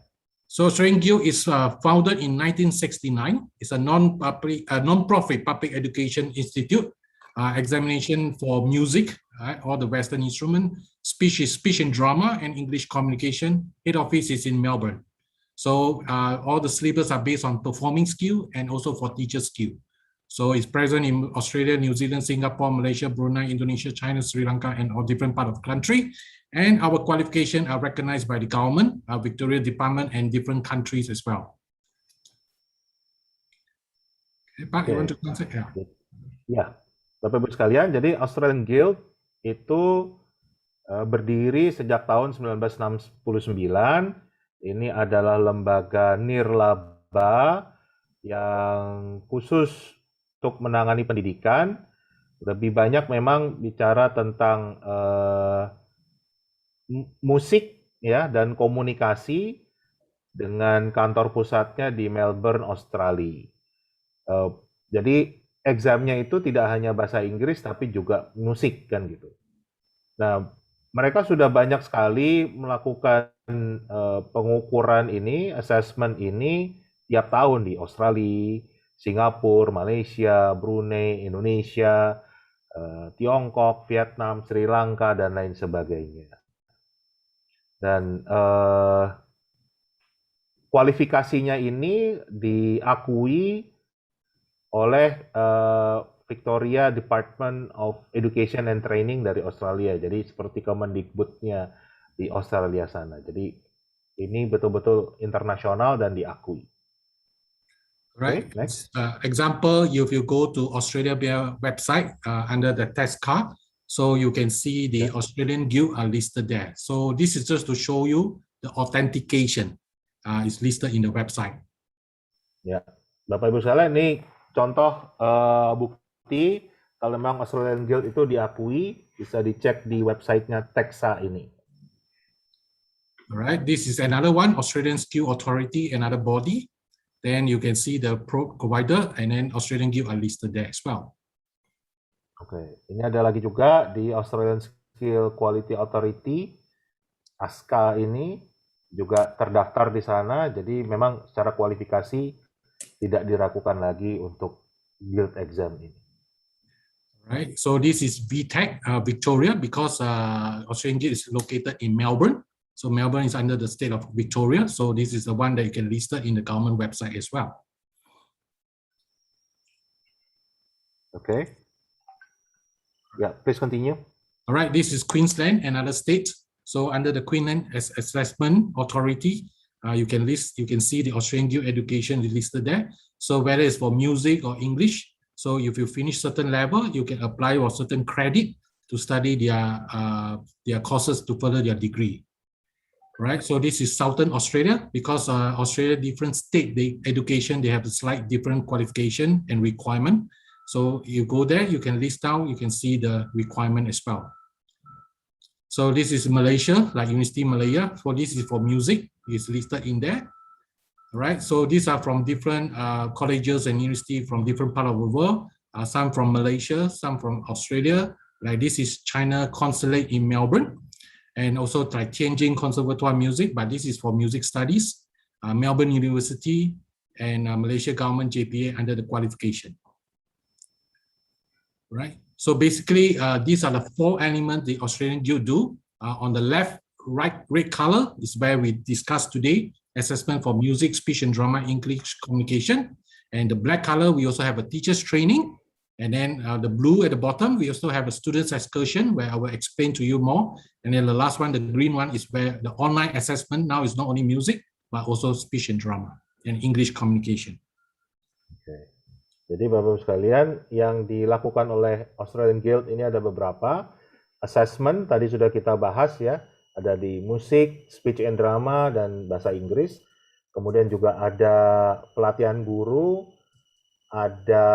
So Australian Guild is founded in 1969. It's a non-profit public education institute, examination for music, all the Western instrument, speech and drama, and English communication. Head office is in Melbourne. So all the syllabus are based on performing skill and also for teacher skill. So it's present in Australia, New Zealand, Singapore, Malaysia, Brunei, Indonesia, China, Sri Lanka, and all different parts of the country. And our qualifications are recognized by the government, our Victoria Department, and different countries as well. Okay, Pak, you want to answer? Yeah. Ya, Bapak Ibu sekalian, jadi Australian Guild itu berdiri sejak tahun 1969. Ini adalah lembaga nirlaba yang khusus untuk menangani pendidikan. Lebih banyak memang bicara tentang musik ya dan komunikasi, dengan kantor pusatnya di Melbourne, Australia. Jadi examnya itu tidak hanya bahasa Inggris tapi juga musik kan gitu. Nah, mereka sudah banyak sekali melakukan pengukuran ini, assessment ini tiap tahun di Australia, Singapura, Malaysia, Brunei, Indonesia, Tiongkok, Vietnam, Sri Lanka, dan lain sebagainya. Dan kualifikasinya ini diakui oleh Victoria Department of Education and Training dari Australia. Jadi seperti Kemendikbudnya di Australia sana. Jadi ini betul-betul internasional dan diakui. Right. Okay, next. Example, if you go to Australia website under the test card, so you can see the Australian Guild are listed there. So this is just to show you the authentication is listed in the website. Ya, Bapak Ibu sekalian, ini contoh bukti kalau memang Australian Guild itu diakui, bisa dicek di websitenya TEXA ini. Alright, this is another one, Australian Skill Authority, another body. Then you can see the provider and then Australian Guild are listed there as well. Oke, ini ada lagi juga di Australian Skill Quality Authority, ASQA ini juga terdaftar di sana. Jadi memang secara kualifikasi tidak diragukan lagi untuk guild exam ini. Right, so this is VTech Victoria because Australian Guild is located in Melbourne. So Melbourne is under the state of Victoria. So this is the one that you can list in the government website as well. Okay. Yeah, please continue. All right, this is Queensland, another state. So under the Queensland Assessment Authority, you can see the Australian Guild education is listed there. So whether it's for music or English, so if you finish certain level, you can apply for certain credit to study their courses to further their degree. Right, so this is Southern Australia because Australia different state education, they have a slight different qualification and requirement. So you go there, you can list down, you can see the requirement as well. So this is Malaysia, like University Malaya. For this is for music, is listed in there. Right, so these are from different colleges and university from different part of the world. Some from Malaysia, some from Australia. Like this is China Consulate in Melbourne. And also Tianjin Conservatoire Music, but this is for music studies, Melbourne University and Malaysia Government JPA under the qualification. Right. So basically, these are the 4 elements the Australian Guild do. On the left, right, red color is where we discussed today, assessment for music, speech and drama, English communication. And the black color, we also have a teacher's training. And then the blue at the bottom, we also have a student's excursion where I will explain to you more. And then the last one, the green one, is where the online assessment now is not only music, but also speech and drama and English communication. Oke. Jadi Bapak-Ibu sekalian, yang dilakukan oleh Australian Guild ini ada beberapa. Assessment, tadi sudah kita bahas ya, ada di musik, speech and drama, dan bahasa Inggris. Kemudian juga ada pelatihan guru, ada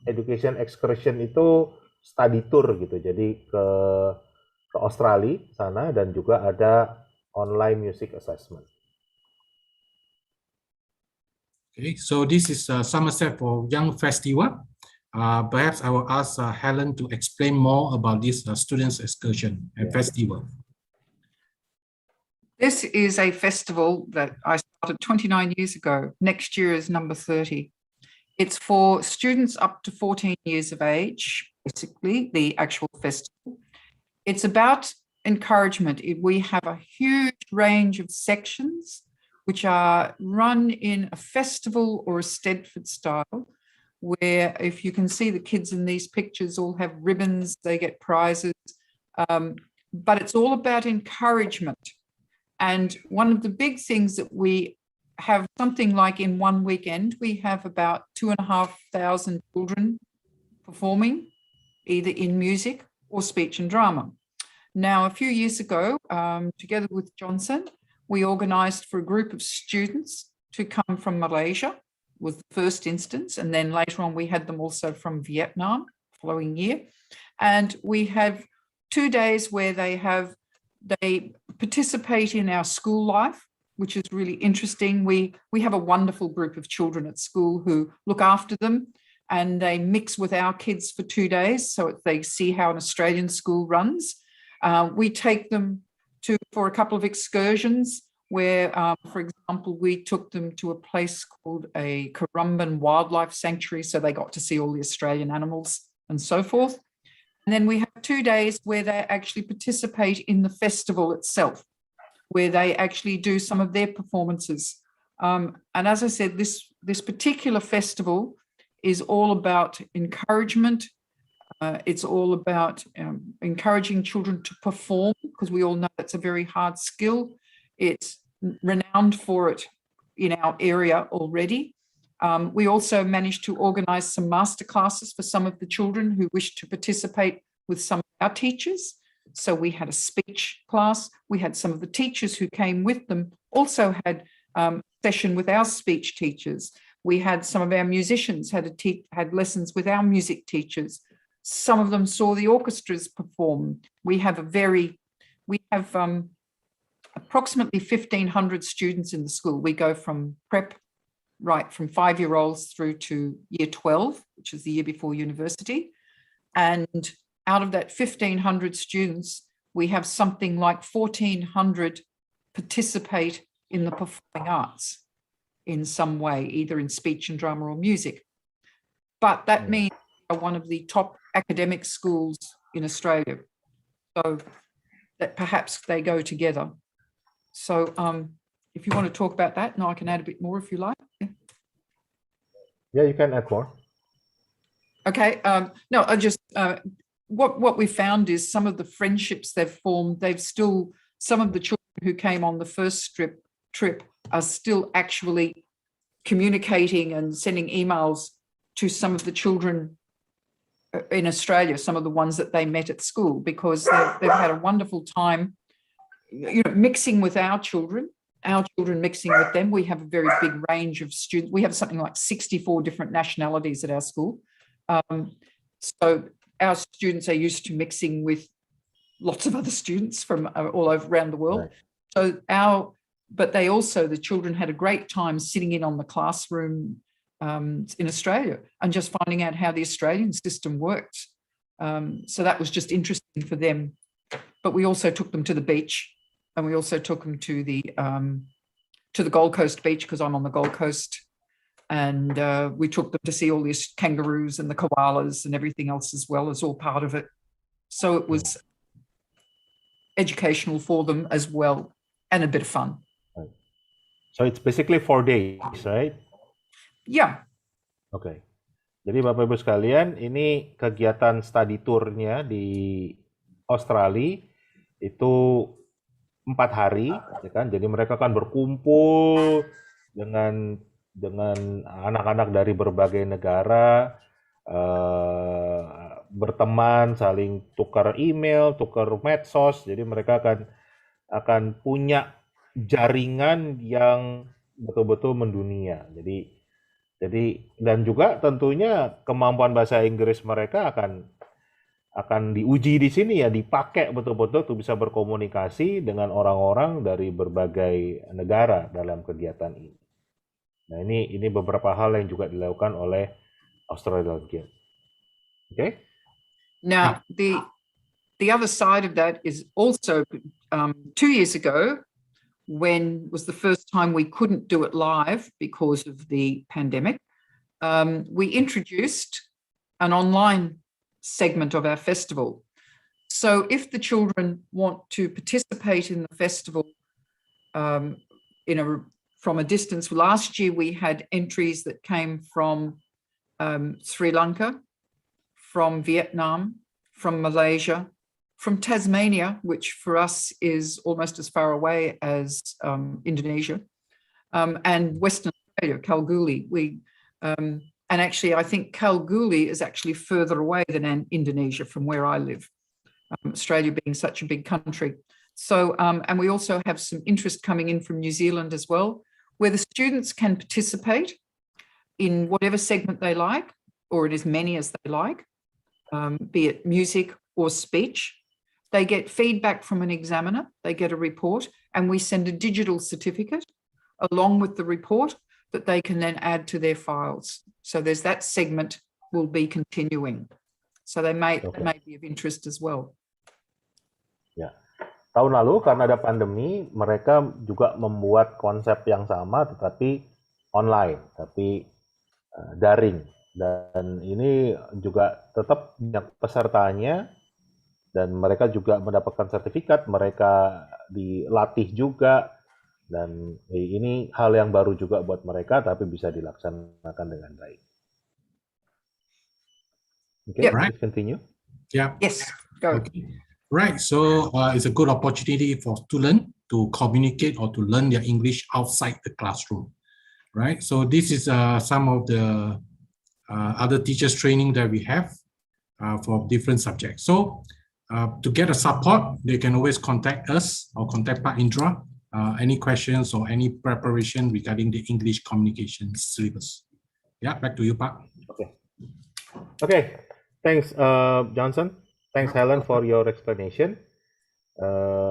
education excursion itu study tour gitu, jadi ke Australia sana, dan juga ada online music assessment. Okay, so this is Somerset for Young Festival. Perhaps I will ask Helen to explain more about this students excursion and festival. This is a festival that I started 29 years ago. Next year is number 30. It's for students up to 14 years of age, basically, the actual festival. It's about encouragement. We have a huge range of sections which are run in a festival or a Stedford style, where if you can see the kids in these pictures all have ribbons, they get prizes, but it's all about encouragement. And one of the big things that we have, something like in one weekend, we have about 2,500 children performing. either in music or speech and drama. Now, a few years ago, together with Johnson, we organised for a group of students to come from Malaysia, was the first instance, and then later on we had them also from Vietnam following year. And we have 2 days where they participate in our school life, which is really interesting. We have a wonderful group of children at school who look after them, and they mix with our kids for 2 days so they see how an Australian school runs. We take them for a couple of excursions where, for example, we took them to a place called a Currumbin Wildlife Sanctuary, so they got to see all the Australian animals and so forth. And then we have 2 days where they actually participate in the festival itself, where they actually do some of their performances. And as I said, this particular festival is all about encouragement. It's all about encouraging children to perform, because we all know it's a very hard skill. It's renowned for it in our area already. We also managed to organise some masterclasses for some of the children who wished to participate with some of our teachers. So we had a speech class. We had some of the teachers who came with them also had a session with our speech teachers. We had some of our musicians had lessons with our music teachers. Some of them saw the orchestras perform. We have approximately 1,500 students in the school. We go from prep, right from 5-year-olds through to year 12, which is the year before university. And out of that 1,500 students, we have something like 1,400 participate in the performing arts in some way, either in speech and drama or music. But that means we are one of the top academic schools in Australia. So that perhaps they go together. So if you want to talk about that, now I can add a bit more if you like. Yeah, you can add more. Okay. No, I just what we found is some of the friendships they've formed. Some of the children who came on the first trip are still actually communicating and sending emails to some of the children in Australia, some of the ones that they met at school, because they've had a wonderful time, mixing with our children mixing with them. We have a very big range of students. We have something like 64 different nationalities at our school. So our students are used to mixing with lots of other students from all over around the world. Right. So but the children had a great time sitting in on the classroom in Australia and just finding out how the Australian system worked. So that was just interesting for them. But we also took them to the beach, and we also took them to the Gold Coast beach, because I'm on the Gold Coast, and we took them to see all these kangaroos and the koalas and everything else as well, as all part of it. So it was educational for them as well, and a bit of fun. So it's basically 4 days, right? Yeah. Oke. Jadi Bapak Ibu sekalian, ini kegiatan study tour-nya di Australia itu 4 hari, ya kan? Jadi mereka kan berkumpul dengan anak-anak dari berbagai negara, berteman, saling tukar email, tukar medsos. Jadi mereka akan punya jaringan yang betul-betul mendunia. Jadi dan juga tentunya kemampuan bahasa Inggris mereka akan diuji di sini ya, dipakai betul-betul untuk bisa berkomunikasi dengan orang-orang dari berbagai negara dalam kegiatan ini. Nah, ini beberapa hal yang juga dilakukan oleh Australian Guild. Okay? Now, the other side of that is also 2 years ago, when was the first time we couldn't do it live because of the pandemic, we introduced an online segment of our festival. So if the children want to participate in the festival from a distance, last year we had entries that came from Sri Lanka, from Vietnam, from Malaysia, from Tasmania, which for us is almost as far away as Indonesia, and Western Australia, Kalgoorlie. And actually, I think Kalgoorlie is actually further away than Indonesia from where I live, Australia being such a big country. So, and we also have some interest coming in from New Zealand as well, where the students can participate in whatever segment they like, or in as many as they like, be it music or speech. They get feedback from an examiner, they get a report, and we send a digital certificate along with the report that they can then add to their files. So there's that segment will be continuing. So they may be of interest as well. Ya. Tahun lalu karena ada pandemi, mereka juga membuat konsep yang sama tetapi online, tapi daring. Dan ini juga tetap banyak pesertanya dan mereka juga mendapatkan sertifikat, mereka dilatih juga, dan ini hal yang baru juga buat mereka tapi bisa dilaksanakan dengan baik. Okay, Right. let's continue. Yeah. Yes, go. Okay. Right. So it's a good opportunity for students to communicate or to learn their English outside the classroom. Right. So this is some of the other teachers training that we have for different subjects. So to get a support, they can always contact us or contact Pak Indra. Any questions or any preparation regarding the English communication syllabus. Yeah, back to you, Pak. Okay. Thanks, Johnson. Thanks, Helen, for your explanation.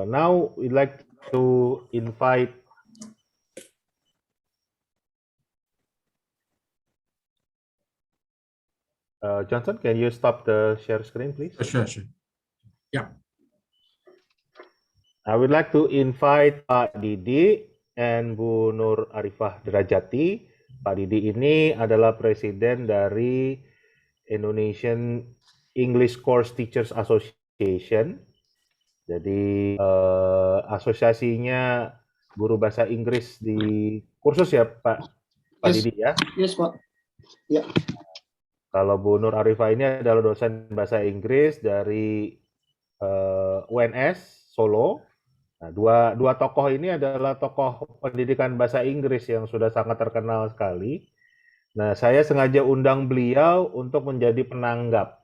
Now we'd like to invite Johnson, can you stop the share screen, please? Sure. Yeah. I would like to invite Pak Didi and Bu Nur Arifah Derajati. Pak Didi ini adalah presiden dari Indonesian English Course Teachers Association. Jadi asosiasinya guru bahasa Inggris di kursus ya Pak Didi ya? Yes, Pak. Ya. Kalau Bu Nur Arifah ini adalah dosen bahasa Inggris dari UNS Solo. Nah, dua tokoh ini adalah tokoh pendidikan bahasa Inggris yang sudah sangat terkenal sekali. Nah, saya sengaja undang beliau untuk menjadi penanggap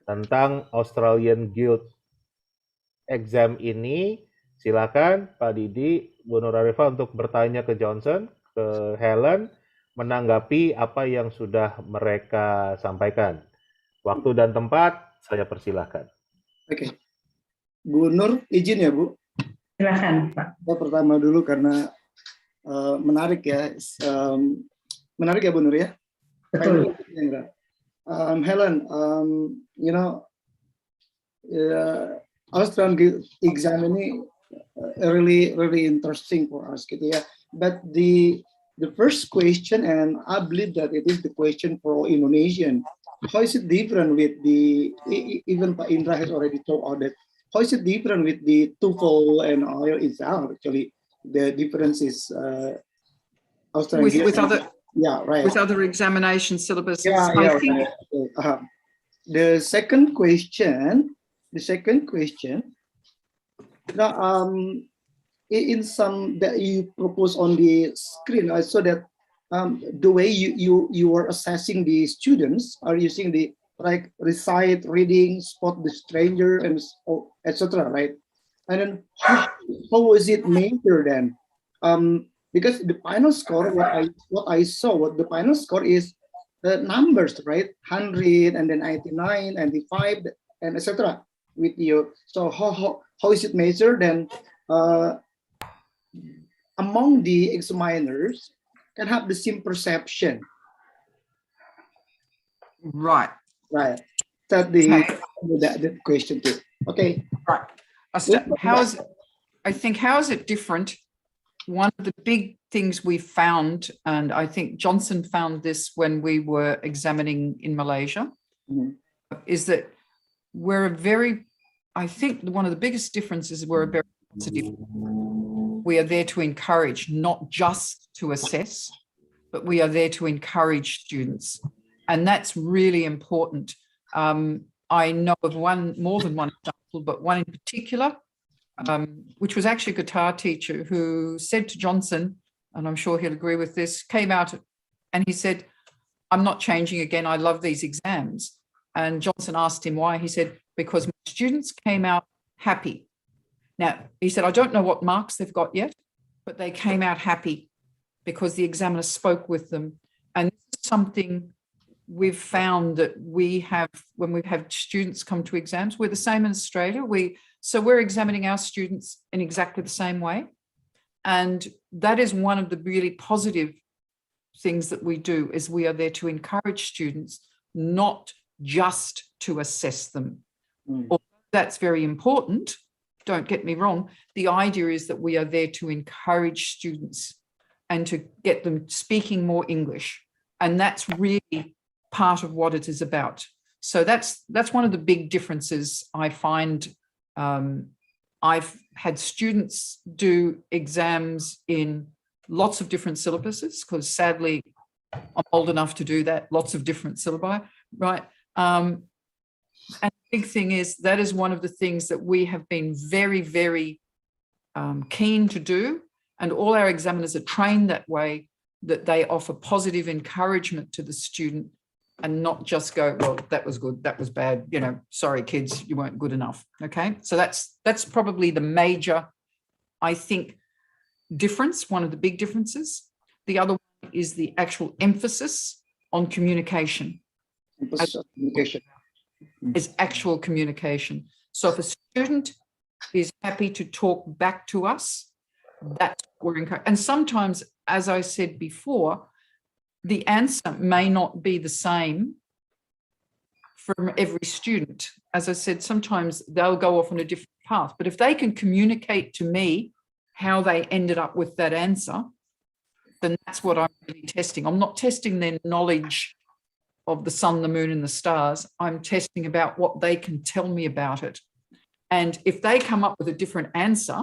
tentang Australian Guild exam ini. Silakan Pak Didi, Bu Nur Arifah untuk bertanya ke Johnson, ke Helen, menanggapi apa yang sudah mereka sampaikan. Waktu dan tempat saya persilahkan. Oke. Bu Nur, izin ya Bu? Silakan Pak. Saya pertama dulu karena menarik ya. Menarik ya Bu Nur ya? Betul. Helen, you know, Australian Guild exam ini really interesting for us gitu ya. But the first question, and I believe that it is the question for Indonesian. How is it different with the, even Pak Indra has already told all that, how is it different with the TOEFL and IELTS exam? Actually, the difference is Australian with other, yeah, right, with other examination syllabuses. yeah, I think, right. The second question, now, in some that you propose on the screen, I saw that the way you are assessing the students are using the like recite, reading, spot the stranger, and etc. Right? And then how was it measured then? Because the final score, what I saw, what the final score is the numbers, right? 100 and then 99, 95, and etc. With you. So how is it measured? Then among the examiners can have the same perception. right. Right. That the question too. Okay. Right. I think how is it different? One of the big things we found, and I think Johnson found this when we were examining in Malaysia, is that I think one of the biggest differences is we're a very positive. We are there to encourage, not just to assess, but we are there to encourage students. And that's really important. I know of more than one example, but one in particular, which was actually a guitar teacher who said to Johnson, and I'm sure he'll agree with this, came out and he said, I'm not changing again. I love these exams. And Johnson asked him why. He said, because my students came out happy. Now, he said, I don't know what marks they've got yet, but they came out happy because the examiner spoke with them. And this is something we've found that we have when we've had students come to exams. We're the same in Australia. So we're examining our students in exactly the same way. And that is one of the really positive things that we do, is we are there to encourage students, not just to assess them. Although that's very important, don't get me wrong. The idea is that we are there to encourage students and to get them speaking more English. And that's really part of what it is about. So that's one of the big differences I find. I've had students do exams in lots of different syllabuses, because sadly I'm old enough to do that, lots of different syllabi, right? And the big thing is that is one of the things that we have been very, very keen to do. And all our examiners are trained that way, that they offer positive encouragement to the student and not just go, well, that was good, that was bad, you know, sorry, kids, you weren't good enough. Okay, so that's probably the major, I think, difference, one of the big differences. The other one is the actual emphasis on communication. Emphasis on communication. Is actual communication. So if a student is happy to talk back to us, that's what we're encouraging. And sometimes, as I said before, the answer may not be the same from every student. As I said, sometimes they'll go off on a different path, but if they can communicate to me how they ended up with that answer, then that's what I'm really testing. I'm not testing their knowledge of the sun, the moon, and the stars. I'm testing about what they can tell me about it. And if they come up with a different answer,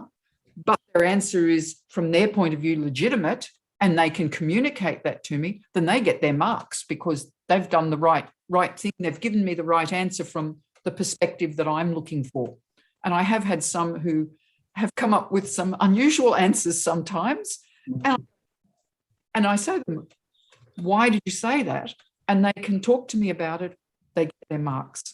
but their answer is, from their point of view, legitimate, and they can communicate that to me, then they get their marks, because they've done the right thing. They've given me the right answer from the perspective that I'm looking for. And I have had some who have come up with some unusual answers sometimes. And I say to them, why did you say that? And they can talk to me about it. They get their marks.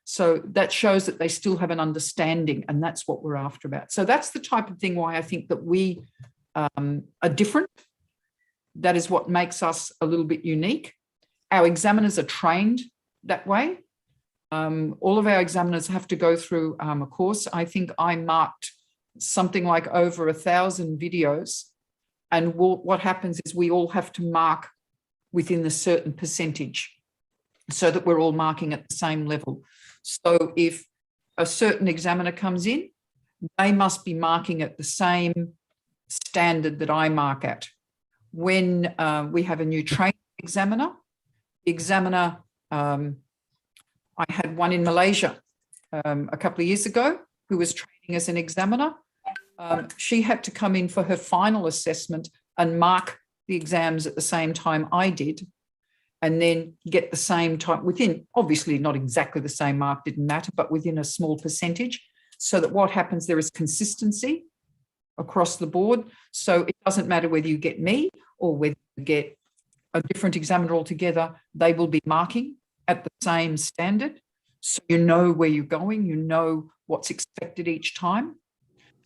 So that shows that they still have an understanding, and that's what we're after about. So that's the type of thing why I think that we are different. That is what makes us a little bit unique. Our examiners are trained that way. All of our examiners have to go through a course. I think I marked something like over 1,000 videos. And what happens is we all have to mark within a certain percentage so that we're all marking at the same level. So if a certain examiner comes in, they must be marking at the same standard that I mark at. When we have a new training examiner, I had one in Malaysia a couple of years ago who was training as an examiner. She had to come in for her final assessment and mark the exams at the same time I did, and then get the same time within, obviously not exactly the same mark, didn't matter, but within a small percentage, so that what happens, there is consistency across the board. So it doesn't matter whether you get me or whether you get a different examiner altogether, they will be marking at the same standard. So you know where you're going, you know what's expected each time.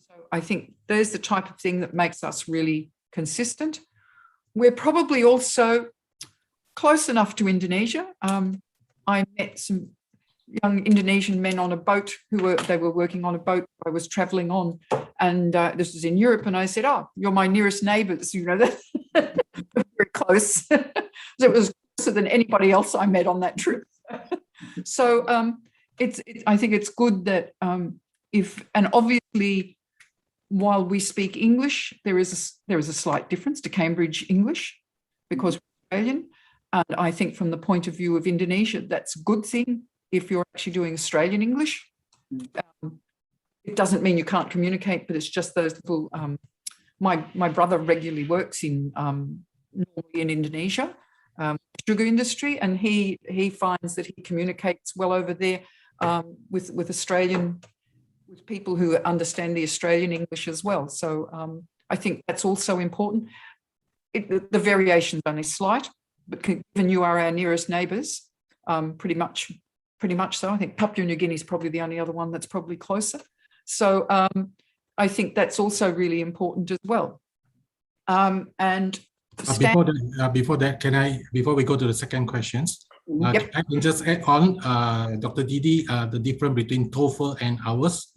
So I think there's the type of thing that makes us really consistent. We're probably also close enough to Indonesia. I met some young Indonesian men on a boat they were working on a boat I was traveling on, and this was in Europe, and I said, oh, you're my nearest neighbors, you know, very close. So it was closer than anybody else I met on that trip. So I think it's good that and obviously while we speak English, there is a slight difference to Cambridge English because we're Australian. And I think from the point of view of Indonesia, that's a good thing if you're actually doing Australian English. It doesn't mean you can't communicate, but it's just those little, my brother regularly works in Indonesia, sugar industry, and he finds that he communicates well over there with people who understand the Australian English as well. So I think that's also important. The variation's only slight. but given you are our nearest neighbours, pretty much so. I think Papua New Guinea is probably the only other one that's probably closer. So I think that's also really important as well. And before that, before we go to the second questions, Yep. I can just add on, Dr. Didi, the difference between TOEFL and ours,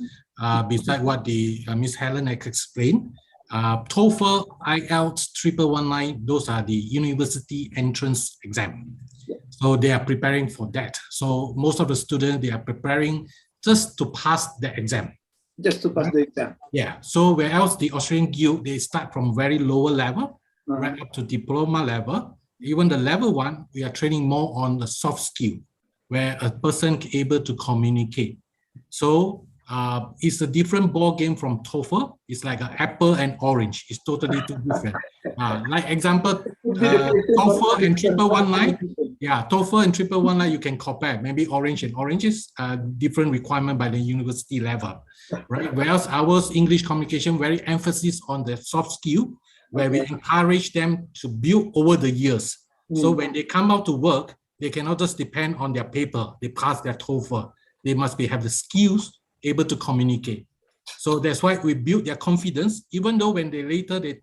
besides what the Miss Helen has explained. TOEFL, IELTS, 1119, those are the university entrance exam. So they are preparing for that. So most of the students, they are preparing just to pass the exam. Just to pass the exam. Yeah. So whereas the Australian Guild, they start from very lower level, right up to diploma level. Even the level 1, we are training more on the soft skill, where a person able to communicate. So it's a different ball game from TOEFL. It's like an apple and orange. It's totally two different. Like example, TOEFL and 1119. Yeah, TOEFL and 1119 you can compare. Maybe orange and oranges, different requirement by the university level, right? Whereas ours English communication very emphasis on the soft skill, where we encourage them to build over the years. So when they come out to work, they cannot just depend on their paper. They pass their TOEFL. They must have the skills able to communicate. So that's why we build their confidence. Even though when they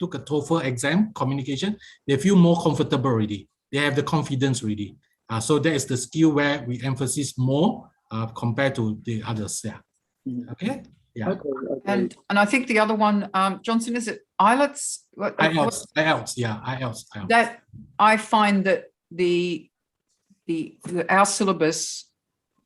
took a TOEFL exam, communication, they feel more comfortable already. They have the confidence already. So that is the skill where we emphasize more compared to the others. Yeah. Okay. Yeah. Okay. And I think the other one, Johnson, is it IELTS? IELTS, yeah, IELTS. That I find that our syllabus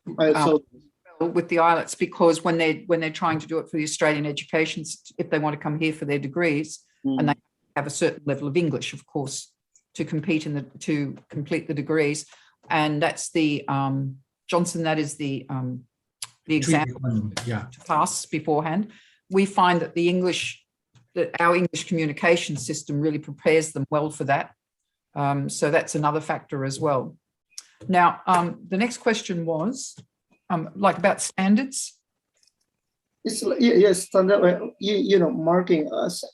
with the IELTS, because when they're trying to do it for the Australian education, if they want to come here for their degrees, and they have a certain level of English, of course, to compete to complete the degrees, and that's the Johnson. That is the exam to pass beforehand. We find that our English communication system really prepares them well for that. So that's another factor as well. Now, the next question was like about standards. It's yes, standard. Marking,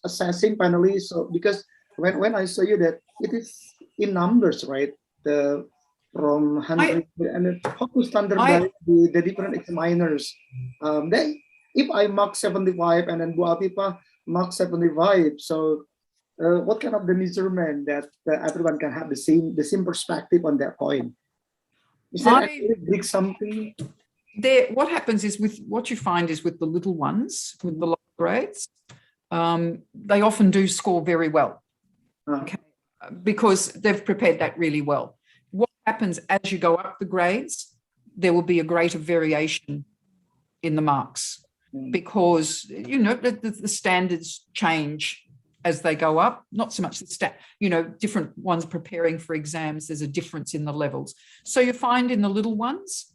assessing finally. So because when I saw you that it is in numbers, right? From 100 and how to standardize the different examiners. If I mark 75 and then Bu Afifa mark 75, so what kind of the measurement that everyone can have the same perspective on that point? Is that actually something? What happens is what you find is with the little ones, with the low grades, they often do score very well, okay, because they've prepared that really well. What happens as you go up the grades, there will be a greater variation in the marks because, the standards change as they go up. Not so much different ones preparing for exams, there's a difference in the levels. So you find in the little ones,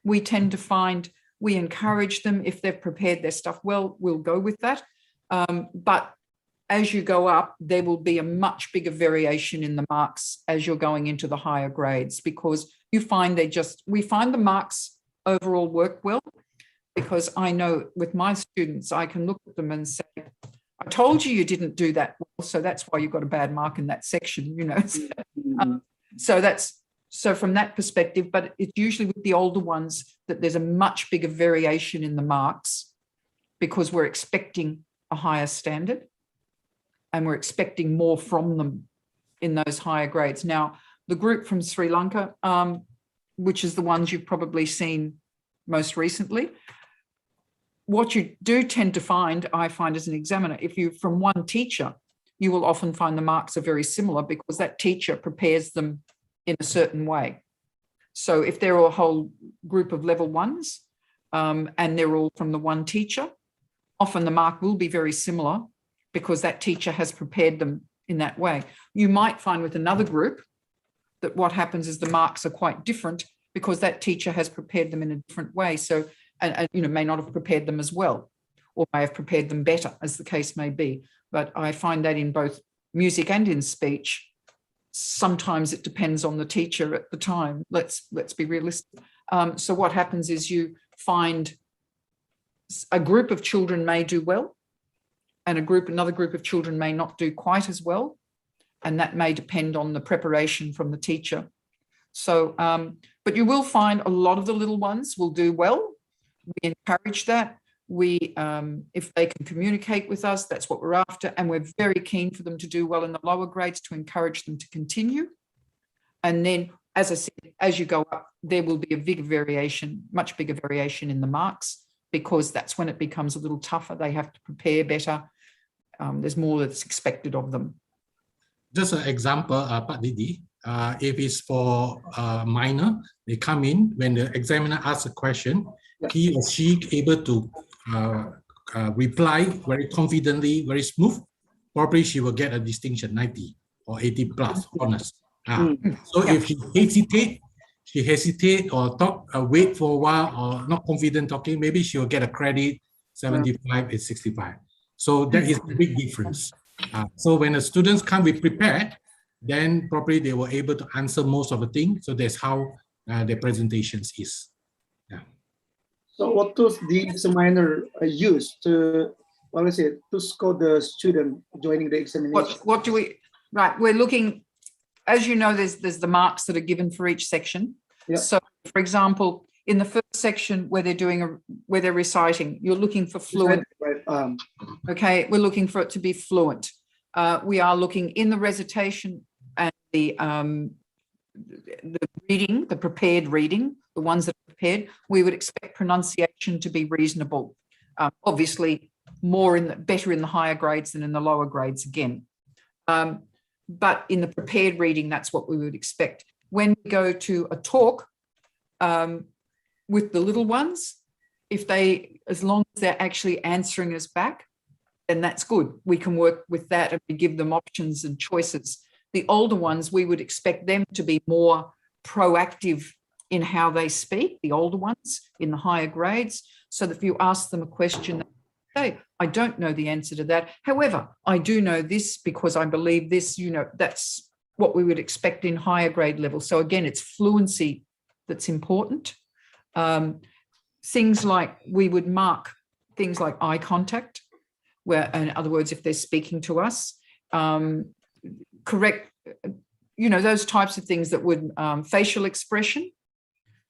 we tend to find we encourage them, if they've prepared their stuff well, we'll go with that. But as you go up, there will be a much bigger variation in the marks as you're going into the higher grades, because we find the marks overall work well, because I know with my students, I can look at them and say, I told you didn't do that well, so that's why you got a bad mark in that section, So from that perspective, but it's usually with the older ones that there's a much bigger variation in the marks, because we're expecting a higher standard and we're expecting more from them in those higher grades. Now, the group from Sri Lanka, which is the ones you've probably seen most recently, what you do tend to find, I find as an examiner, if you're from one teacher, you will often find the marks are very similar because that teacher prepares them in a certain way. So if they're a whole group of level ones and they're all from the one teacher, often the mark will be very similar because that teacher has prepared them in that way. You might find with another group that what happens is the marks are quite different because that teacher has prepared them in a different way. So, and may not have prepared them as well, or may have prepared them better, as the case may be. But I find that in both music and in speech, sometimes it depends on the teacher at the time. Let's be realistic. So what happens is you find a group of children may do well, and another group of children may not do quite as well. and that may depend on the preparation from the teacher. So, but you will find a lot of the little ones will do well. We encourage that. We, if they can communicate with us, that's what we're after. And we're very keen for them to do well in the lower grades to encourage them to continue. And then, as I said, as you go up, there will be a bigger variation, much bigger variation in the marks, because that's when it becomes a little tougher. They have to prepare better. There's more that's expected of them. Just an example, Pak Didi, if it's for minor, they come in, when the examiner asks a question, he or she able to reply very confidently, very smooth, probably she will get a distinction, 90 or 80 plus honors. So if she hesitate or talk, wait for a while or not confident talking, maybe she will get a credit 75 and 65. So that is a big difference. So when the students come be prepared, then probably they were able to answer most of the things. So that's how their presentations is. So what tools the examiner use to, what is it, to score the student joining the examination? What do we, right, we're looking, as you know, there's the marks that are given for each section. Yeah. So for example, in the first section where they're doing where they're reciting, you're looking for fluent. Right. Okay, we're looking for it to be fluent. We are looking in the recitation and the reading, the prepared reading, the ones that are prepared, we would expect pronunciation to be reasonable. Obviously, better in the higher grades than in the lower grades again. But in the prepared reading, that's what we would expect. When we go to a talk with the little ones, as long as they're actually answering us back, then that's good. We can work with that and we give them options and choices. The older ones, we would expect them to be more proactive in how they speak, the older ones in the higher grades, so that if you ask them a question, hey, I don't know the answer to that. However, I do know this because I believe this, that's what we would expect in higher grade levels. So again, it's fluency that's important. Things like we would mark things like eye contact, where, in other words, if they're speaking to us, correct, those types of things that would, facial expression.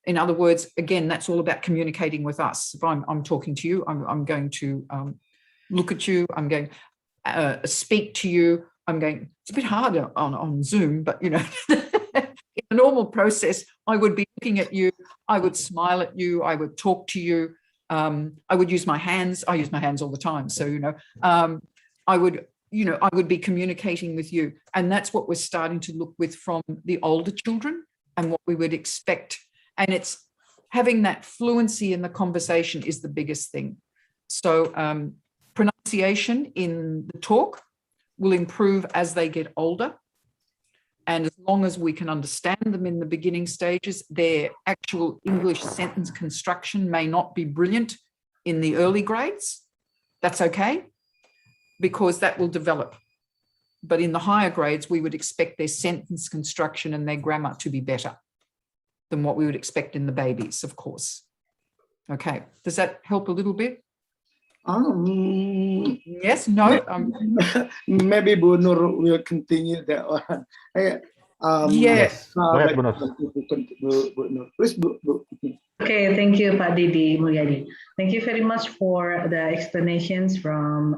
In other words, again, that's all about communicating with us. If I'm talking to you, I'm going to look at you, I'm going to speak to you, it's a bit harder on Zoom, but, in a normal process, I would be looking at you, I would smile at you, I would talk to you, I would use my hands. I use my hands all the time. So, I would be communicating with you. And that's what we're starting to look with from the older children and what we would expect. And it's having that fluency in the conversation is the biggest thing. So pronunciation in the talk will improve as they get older. And as long as we can understand them in the beginning stages, their actual English sentence construction may not be brilliant in the early grades. That's okay, because that will develop. But in the higher grades, we would expect their sentence construction and their grammar to be better than what we would expect in the babies, of course. Okay, does that help a little bit? Yes, no. Maybe Bu Nur will continue that one. Yes. Go ahead, Bu Nur. Please, Bu. Okay, thank you, Pak Didi Mulyadi. Thank you very much for the explanations from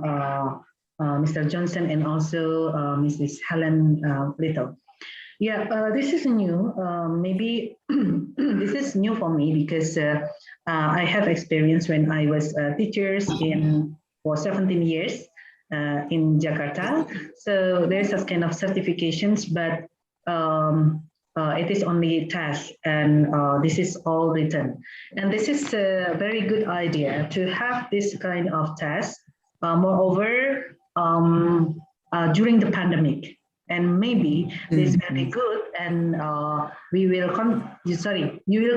Mr. Johnson and also Mrs. Helen Little. Yeah, this is new. Maybe this is new for me because I have experience when I was teachers for 17 years in Jakarta. So there's a kind of certifications, but it is only test, and this is all written. And this is a very good idea to have this kind of test. Moreover, during the pandemic. And maybe this will be good, and you will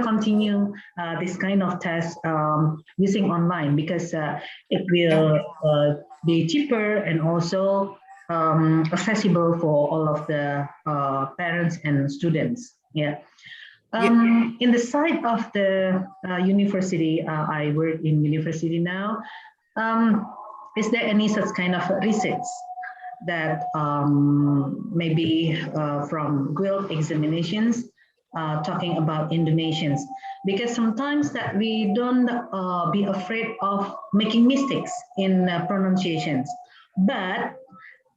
continue this kind of test using online, because it will be cheaper and also accessible for all of the parents and students. Yeah. In the side of the university, I work in university now. Is there any such kind of research that maybe from Guild examinations talking about Indonesians, because sometimes that we don't be afraid of making mistakes in pronunciations, but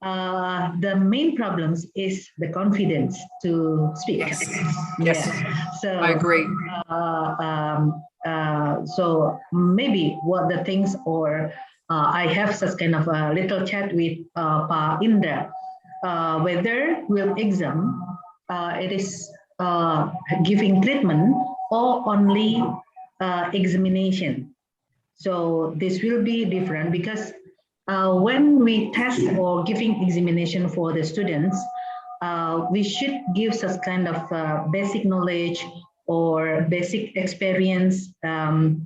the main problems is the confidence to speak. Yes. Yes. Yeah. So I agree. So maybe what the things, or I have such kind of a little chat with Pa Indra, whether will exam it is giving treatment or only examination. So this will be different, because when we test or giving examination for the students, we should give such kind of basic knowledge or basic experience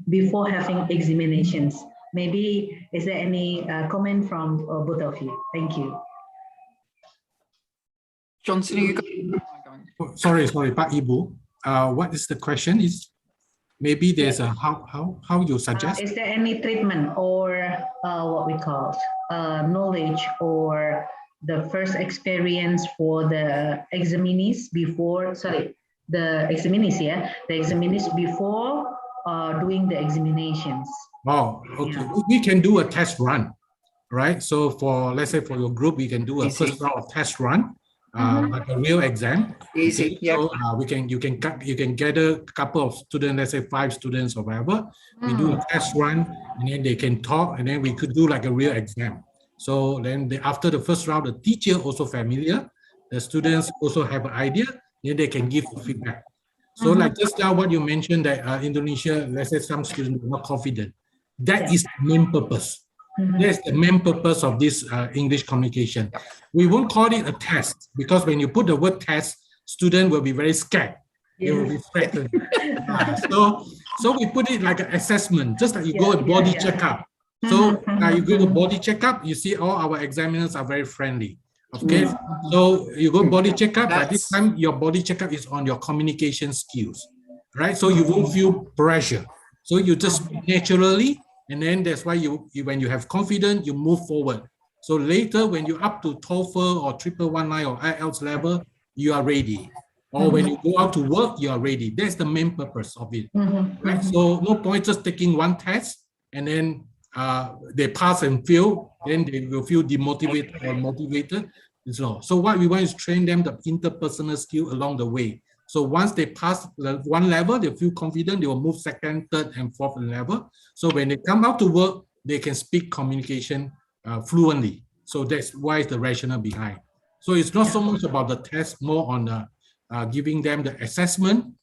before having examinations. Maybe, is there any comment from both of you? Thank you. Johnson, are you going? Sorry, Pak Ibu. What is the question? Is maybe there's a how you suggest? Is there any treatment or what we call knowledge or the first experience for the examinees before? Sorry, the examinees, yeah, the examinees before doing the examinations. Oh, okay. Yeah. We can do a test run, right? So for, let's say for your group, we can do a Easy. first round of test run, like a real exam. Easy. Okay? Yeah. So you can gather a couple of students, let's say 5 students or whatever. We do a test run, and then they can talk, and then we could do like a real exam. So then after the first round, the teacher also familiar, the students also have an idea, then they can give feedback. So like just now what you mentioned that Indonesia, let's say some students are not confident. That is the main purpose. That's the main purpose of this English communication. We won't call it a test, because when you put the word test, student will be very scared. They will be threatened. So we put it like an assessment, just like you go a body checkup. So you go to body checkup, you see all our examiners are very friendly. Okay, so you go body checkup, but this time your body checkup is on your communication skills, right? So you won't feel pressure. So you just speak naturally, and then that's why you when you have confidence, you move forward. So later, when you're up to TOEFL or 1119 or IELTS level, you are ready. Or when you go out to work, you are ready. That's the main purpose of it, right? So no point just taking one test and then they pass and fail, then they will feel demotivated or motivated. So what we want is train them the interpersonal skill along the way. So once they pass one level, they feel confident, they will move second, third, and fourth level. So when they come out to work, they can speak communication fluently. So that's why the rationale behind. So it's not so much about the test, more on giving them the assessment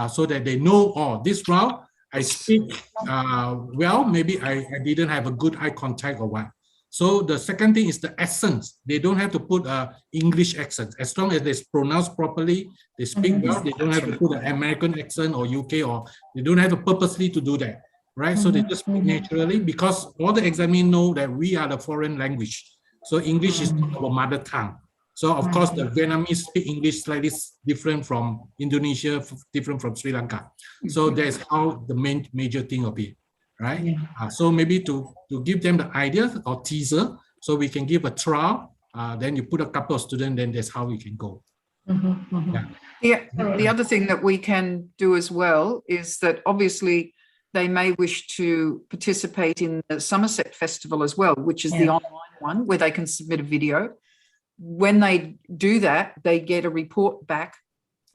so that they know, oh, this round I speak well, maybe I didn't have a good eye contact or what. So the second thing is the accents. They don't have to put English accents. As long as they pronounce properly, they speak well, they don't have to put an American accent or UK, or they don't have to purposely to do that, right? So they just speak naturally, because all the examiners know that we are the foreign language. So English is our mother tongue. So of course, the Vietnamese speak English slightly different from Indonesia, different from Sri Lanka. So that's how the major thing of it, right? So maybe to give them the idea or teaser, so we can give a trial. Then you put a couple of students, then that's how we can go. The other thing that we can do as well is that obviously they may wish to participate in the Somerset Festival as well, which is the online one where they can submit a video. When they do that, they get a report back,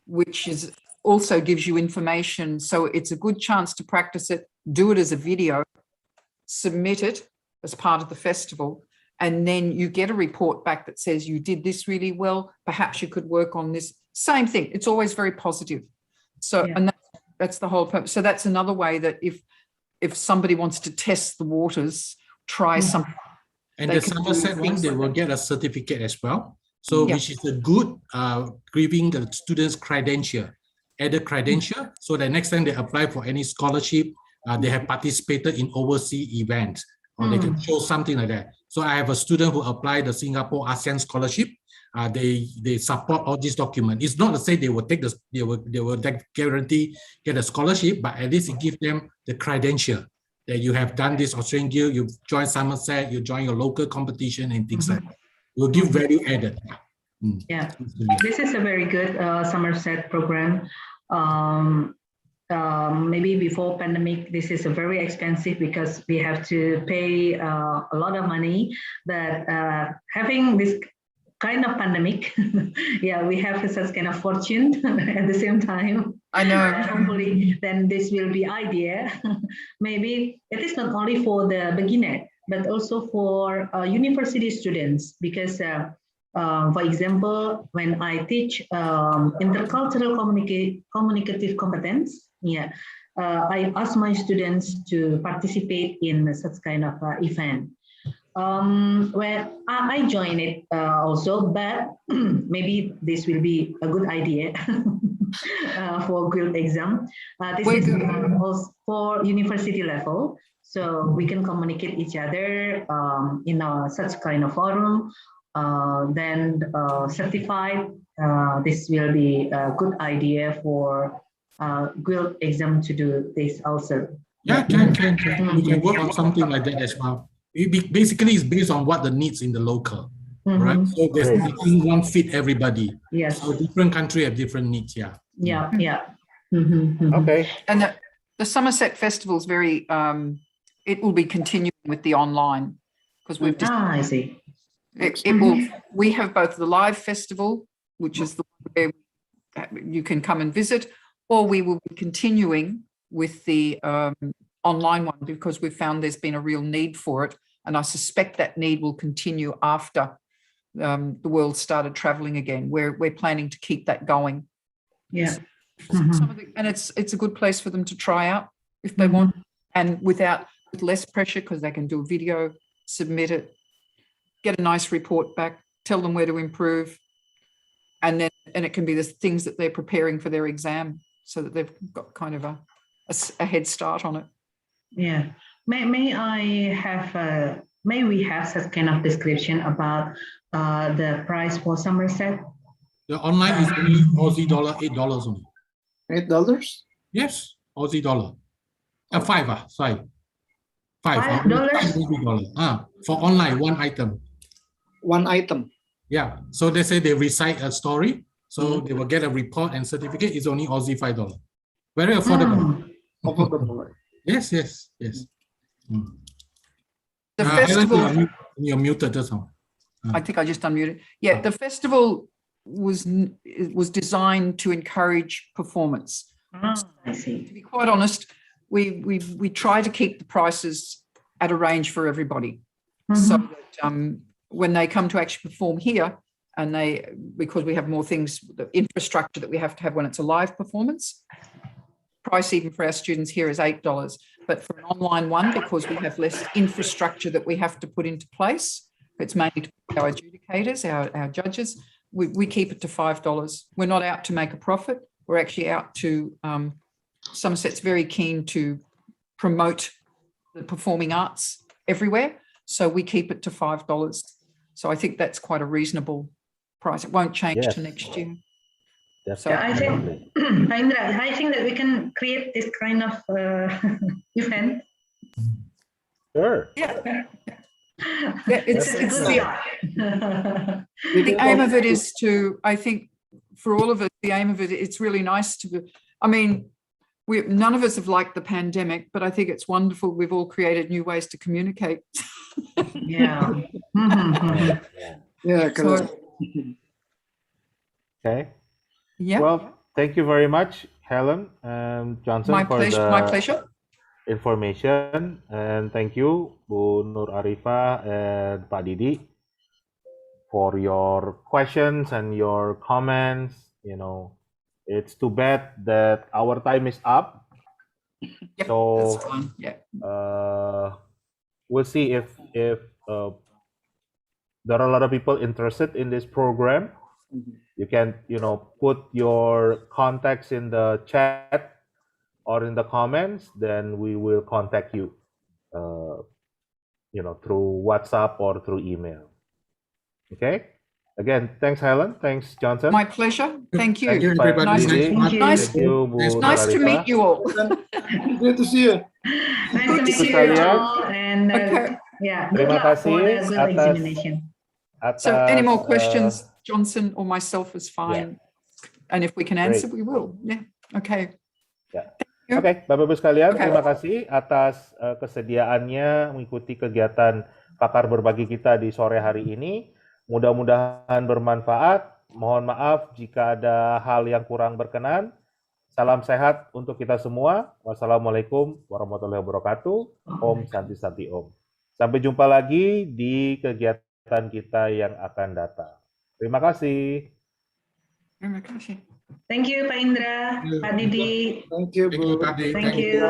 which is also gives you information. So it's a good chance to practice it, do it as a video, submit it as part of the festival, and then you get a report back that says you did this really well, perhaps you could work on this. Same thing, it's always very positive. So and that's the whole purpose. So that's another way that if somebody wants to test the waters, try something. And the Somerset one, they will get a certificate as well. So which is a good giving the students credential, added credential, so that next time they apply for any scholarship, they have participated in overseas events, or they can show something like that. So I have a student who applied the Singapore ASEAN scholarship. They support all these documents. It's not to say they will take this, they will guarantee get a scholarship, but at least it gives them the credential that you have done this Australian Guild, you joined Somerset, you join your local competition and things like that. will give value added. Yeah, this is a very good Somerset program. Maybe before pandemic, this is a very expensive because we have to pay a lot of money. But having this kind of pandemic, yeah, we have such kind of fortune at the same time. I know. Hopefully, then this will be idea. Maybe it is not only for the beginner, but also for university students, because for example, when I teach intercultural communicative competence, yeah, I ask my students to participate in such kind of event. Well, I join it also, but maybe this will be a good idea for guild exam. This is also for university level, so we can communicate each other in such kind of forum. Then certified, this will be a good idea for guild exam to do this also. Yeah, can. We can work on something like that as well. Basically, it's based on what the needs in the local, right? So there's nothing one fit everybody. Yes. So different country have different needs. Yeah. Yeah. Okay. And the Somerset Festival is very, it will be continuing with the online, because we've just, I see. it will, we have both the live festival, which is the where you can come and visit, or we will be continuing with the online one, because we've found there's been a real need for it. And I suspect that need will continue after the world started traveling again. We're planning to keep that going. Yeah. And it's a good place for them to try out if they want, and with less pressure, because they can do a video, submit it, get a nice report back, tell them where to improve, and it can be the things that they're preparing for their exam, so that they've got kind of a head start on it. Yeah. May we have such kind of description about the price for Somerset? The online is only Aussie dollar, $8 only. $8? Yes, Aussie dollar. $5. Sorry. $5? $5. For online, one item. One item. Yeah. So they say they recite a story, so they will get a report and certificate. It's only Aussie $5. Very affordable. Affordable. Yes. The festival. You're muted, that's all. I think I just unmuted. Yeah, the festival was designed to encourage performance. I see. To be quite honest, we try to keep the prices at a range for everybody, so that when they come to actually perform here, and because we have more things, the infrastructure that we have to have when it's a live performance, price even for our students here is $8. But for an online one, because we have less infrastructure that we have to put into place, it's mainly our adjudicators, our judges, we keep it to $5. We're not out to make a profit. We're actually out to, Somerset's very keen to promote the performing arts everywhere. So we keep it to $5. So I think that's quite a reasonable price. It won't change to next year. That's I think, Indra, I think that we can create this kind of event. Sure. Yeah. It's the aim of it is to, I think, for all of us, the aim of it, it's really nice to be, I mean, none of us have liked the pandemic, but I think it's wonderful. We've all created new ways to communicate. Yeah. Yeah, correct. Okay. Yeah. Well, thank you very much, Helen and Johnson, My for pleasure. Information, and thank you, Bu Nur Arifah and Pak Didi, for your questions and your comments. You know, it's too bad that our time is up. Yep, So that's fine. Yeah. We'll see if there are a lot of people interested in this program. You can, put your contacts in the chat or in the comments, then we will contact you, through WhatsApp or through email. Okay. Again, thanks, Helen. Thanks, Johnson. My pleasure. Thank you. Thank you, everybody. Nice to meet you all. Great to see you. Nice to meet you all. And Okay. yeah, good Terima luck for the kasih good atas examination. atas. So any more questions, Johnson or myself is fine. And if we can answer, we will. Yeah. Okay. Ya. you. Oke, Bapak-Ibu sekalian, Oke. terima kasih atas kesediaannya mengikuti kegiatan pakar berbagi kita di sore hari ini. Mudah-mudahan bermanfaat. Mohon maaf jika ada hal yang kurang berkenan. Salam sehat untuk kita semua. Wassalamualaikum warahmatullahi wabarakatuh. Om Santi Santi Om. Sampai jumpa lagi di kegiatan kita yang akan datang. Terima kasih. Terima kasih. Thank you, Pak Indra, Pak Didi. Thank you, Bu. Thank you, Pak Didi. Thank you.